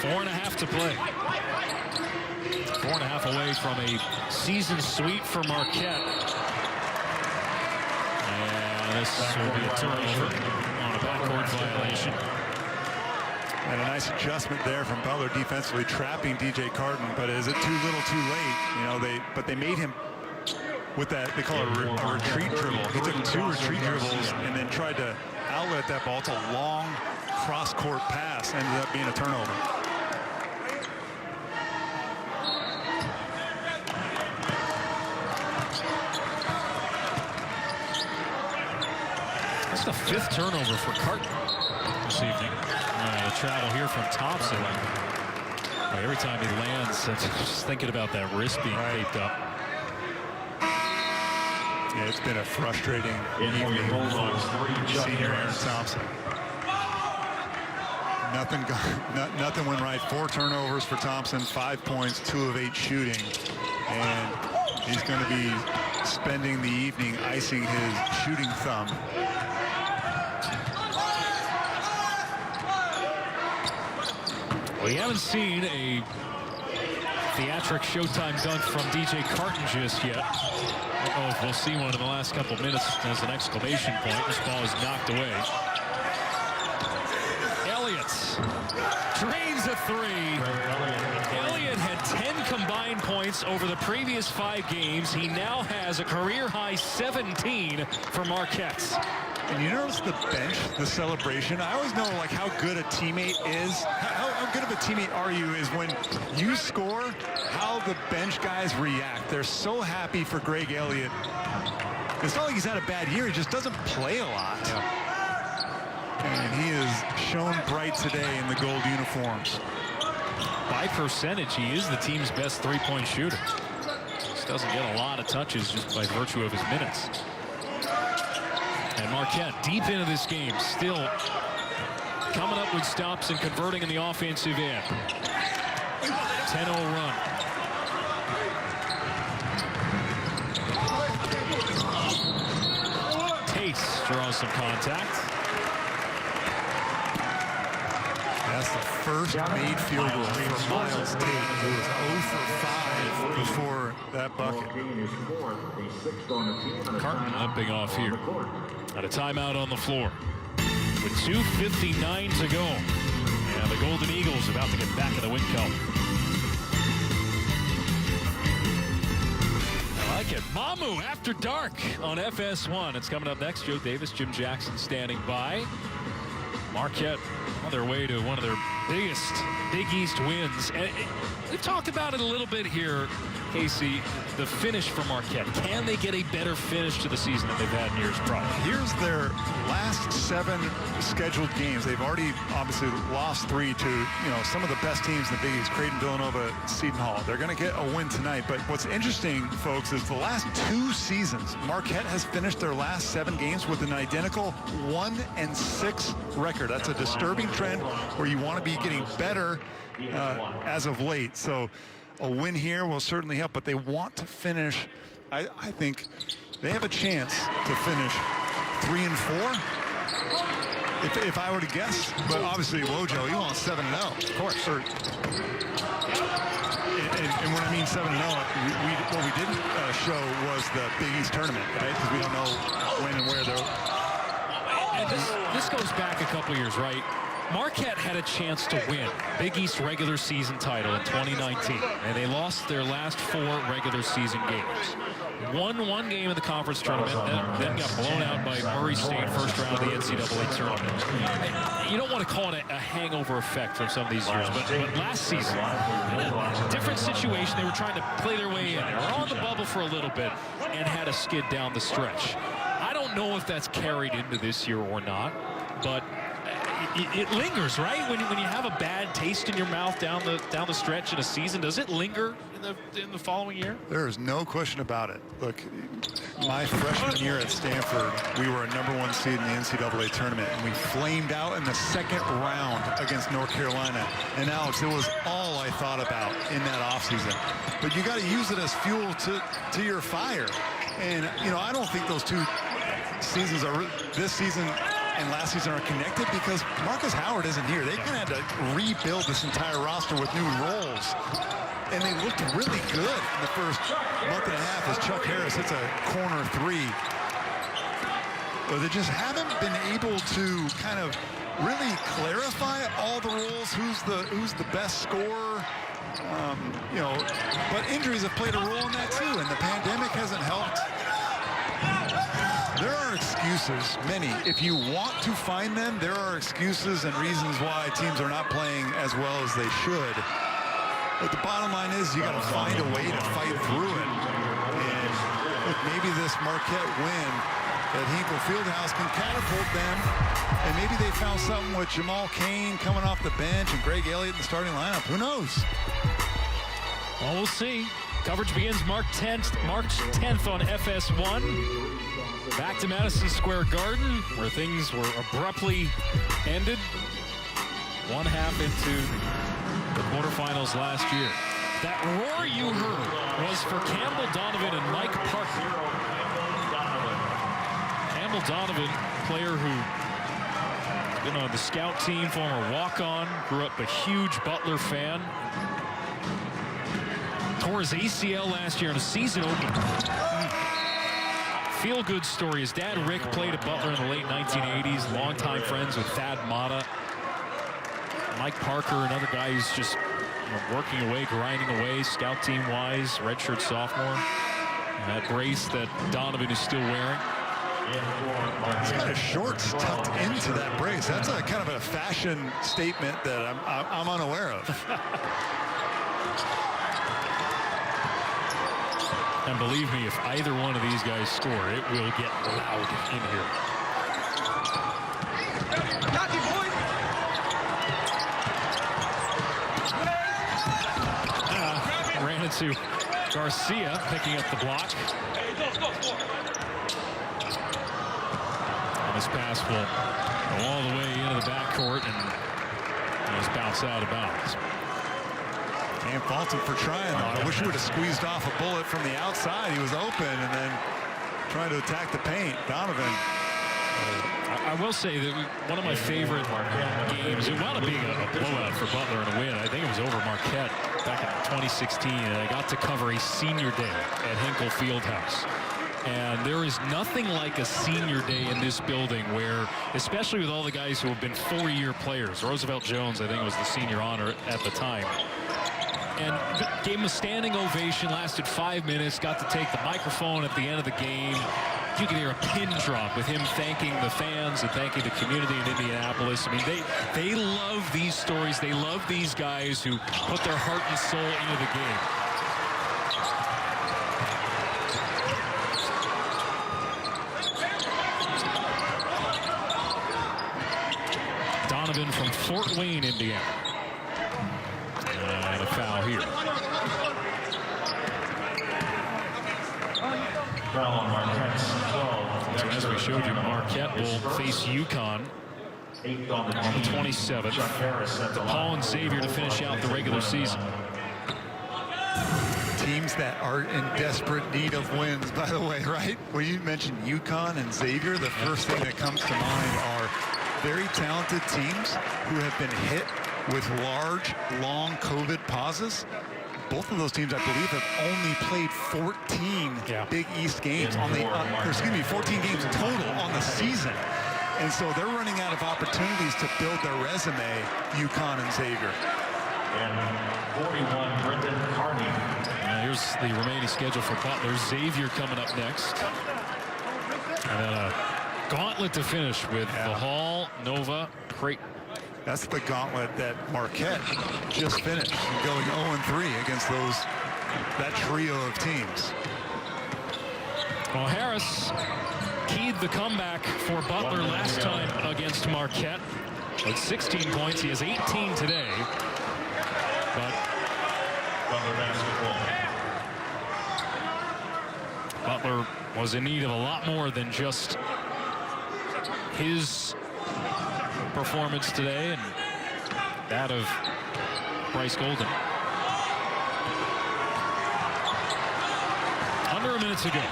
Four and a half to play. 4.5 away from a season sweep for Marquette. And this will be a turnover on a backcourt violation. And a nice adjustment there from Butler defensively, trapping DJ Carton. But is it too little, too late? But they made him with that, they call it a retreat dribble. He took 2 retreat dribbles and then tried to outlet that ball. It's a long cross-court pass, ended up being a turnover. That's the 5th turnover for Carton this evening. The travel here from Thompson. Every time he lands, just thinking about that wrist being taped up. Yeah, it's been a frustrating evening for senior Aaron Thompson. Nothing went right. 4 turnovers for Thompson, 5 points, 2 of 8 shooting. And he's going to be spending the evening icing his shooting thumb. We haven't seen a theatric Showtime dunk from DJ Carton just yet. I don't know if we'll see one in the last couple minutes as an exclamation point. This ball is knocked away. Elliott drains a three. Elliott had 10 combined points over the previous 5 games. He now has a career-high 17 for Marquette. And you notice the bench, the celebration. I always know like how good a teammate is. How good of a teammate are you is when you score, how the bench guys react. They're so happy for Greg Elliott. It's not like he's had a bad year. He just doesn't play a lot. Yeah. And he is shown bright today in the gold uniforms. By percentage, he is the team's best three-point shooter. Just doesn't get a lot of touches just by virtue of his minutes. And Marquette deep into this game, still coming up with stops and converting in the offensive end. 10-0 run. Tace draws some contact. That's the first made field goal for Miles Tate. He was 0 for 5 before that bucket. Carton limping off here. At a timeout on the floor with 2:59 to go. And the Golden Eagles about to get back in the win column. I like it. Mamu After Dark on FS1. It's coming up next. Joe Davis, Jim Jackson standing by. Marquette on their way to one of their biggest Big East wins. And we've talked about it a little bit here, Casey, the finish for Marquette. Can they get a better finish to the season than they've had in years prior? Here's their last 7 scheduled games. They've already obviously lost 3 to some of the best teams in the Big East, Creighton, Villanova, Seton Hall. They're going to get a win tonight. But what's interesting, folks, is the last 2 seasons, Marquette has finished their last 7 games with an identical 1-6 record. That's a disturbing trend where you want to be getting better as of late. So a win here will certainly help, but they want to finish. I think they have a chance to finish 3 and 4. If I were to guess, but obviously Wojo, he wants 7-0. Of course. And when I mean 7-0, what we didn't show was the Big East tournament, right? Because we don't know when and where they're. And this goes back a couple years, right? Marquette had a chance to win Big East regular season title in 2019, and they lost their last 4 regular season games. Won 1 game in the conference tournament, then got blown out by Murray State first round of the NCAA tournament. You don't want to call it a hangover effect from some of these years, but last season, different situation. They were trying to play their way in. They were on the bubble for a little bit and had a skid down the stretch. I don't know if that's carried into this year or not, but it lingers, right? When you have a bad taste in your mouth down the stretch in a season, does it linger in the following year? There is no question about it. Look, my freshman year at Stanford, we were a #1 seed in the NCAA tournament, and we flamed out in the 2nd round against North Carolina. And Alex, it was all I thought about in that offseason. But you got to use it as fuel to your fire. And I don't think those 2 seasons are this season and last season are connected, because Marcus Howard isn't here. They kind of had to rebuild this entire roster with new roles. And they looked really good in the first month and a half as Chuck Harris hits a corner 3. But they just haven't been able to kind of really clarify all the roles, who's the best scorer. But injuries have played a role in that too, and the pandemic hasn't helped. There are excuses, many. If you want to find them, there are excuses and reasons why teams are not playing as well as they should. But the bottom line is you got to find a way to fight through it. And look, maybe this Marquette win at Hinkle Fieldhouse can catapult them. And maybe they found something with Jamal Cain coming off the bench and Greg Elliott in the starting lineup. Who knows? Well, we'll see. Coverage begins March 10th on FS1. Back to Madison Square Garden, where things were abruptly ended. 1 half into the quarterfinals last year. That roar you heard was for Campbell Donovan and Mike Parker. Campbell Donovan, player who been on the scout team, former walk-on, grew up a huge Butler fan. tore his ACL last year in a season opener. Feel-good story. His dad, Rick, played at Butler in the late 1980s. Longtime friends with Thad Matta. Mike Parker, another guy who's just working away, grinding away, scout team-wise, redshirt sophomore. That brace that Donovan is still wearing. He's got his shorts tucked into that brace. That's a kind of a fashion statement that I'm unaware of. And believe me, if either one of these guys score, it will get loud in here. Ran into Garcia, picking up the block. And this pass will go all the way into the backcourt and just bounce out of bounds. Can't fault him for trying, though. I wish he would have squeezed off a bullet from the outside. He was open and then trying to attack the paint. Donovan. I will say that one of my favorite games, it wound up being a blowout for Butler and a win. I think it was over Marquette back in 2016, and I got to cover a senior day at Hinkle Fieldhouse. And there is nothing like a senior day in this building where, especially with all the guys who have been four-year players, Roosevelt Jones, I think, was the senior honor at the time. And gave him a standing ovation, lasted 5 minutes, got to take the microphone at the end of the game. You can hear a pin drop with him thanking the fans and thanking the community in Indianapolis. I mean, they love these stories. They love these guys who put their heart and soul into the game. Donovan from Fort Wayne, Indiana. And a foul here. Foul on Marquette's 12. So as we showed you, Marquette will face UConn on the 27th. DePaul and Xavier to finish out the regular season. Teams that are in desperate need of wins, by the way, right? When you mentioned UConn and Xavier, the first thing that comes to mind are very talented teams who have been hit with large, long COVID pauses. Both of those teams, I believe, have only played 14 Big East games on the, 14 games total on the season. And so they're running out of opportunities to build their resume, UConn and Xavier. And 41, Brendan Carney. Here's the remaining schedule for Butler. Xavier coming up next. And then a gauntlet to finish with the Hall, Nova, Creighton. That's the gauntlet that Marquette just finished, going 0-3 against that trio of teams. Well, Harris keyed the comeback for Butler last time against Marquette with 16 points. He has 18 today. But Butler basketball. Butler was in need of a lot more than just his performance today and that of Bryce Golden. Under a minute to go.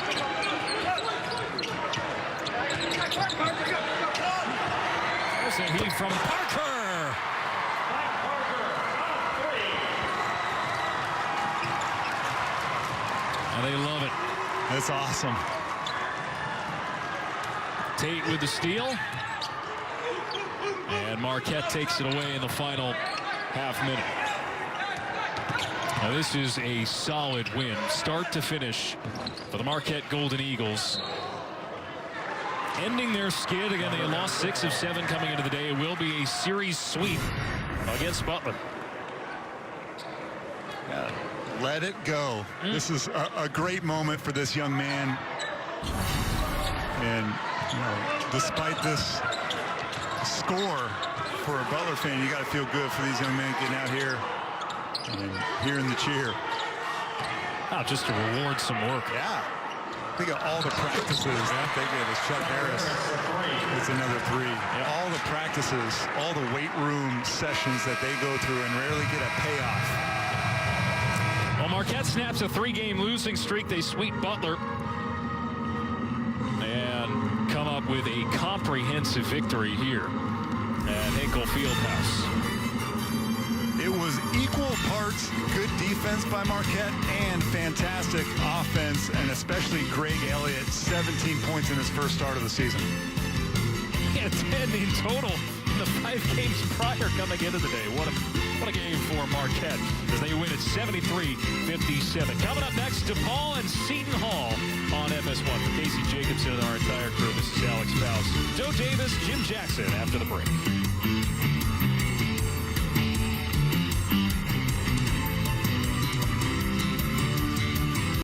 There's a heat from Parker. And they love it. That's awesome. Tate with the steal. And Marquette takes it away in the final half minute. Now this is a solid win, start to finish, for the Marquette Golden Eagles. Ending their skid. Again, they lost 6 of 7 coming into the day. It will be a series sweep against Butler. Let it go. This is a great moment for this young man. And despite this score, for a Butler fan, you got to feel good for these young men getting out here and hearing the cheer. Just to reward some work. Yeah. Think of all the practices that they did as Chuck Harris. It's another 3. All the practices, all the weight room sessions that they go through and rarely get a payoff. Well, Marquette snaps a 3-game losing streak. They sweep Butler and come up with a comprehensive victory here at Hinkle Fieldhouse. It was equal parts good defense by Marquette and fantastic offense, and especially Greg Elliott, 17 points in his first start of the season. He had 10 in total in the 5 games prior coming into the day. What a game for Marquette as they win at 73-57. Coming up next, DePaul and Seton Hall on FS1. For Casey Jacobson and our entire crew, this is Alex Faust, Joe Davis, Jim Jackson after the break.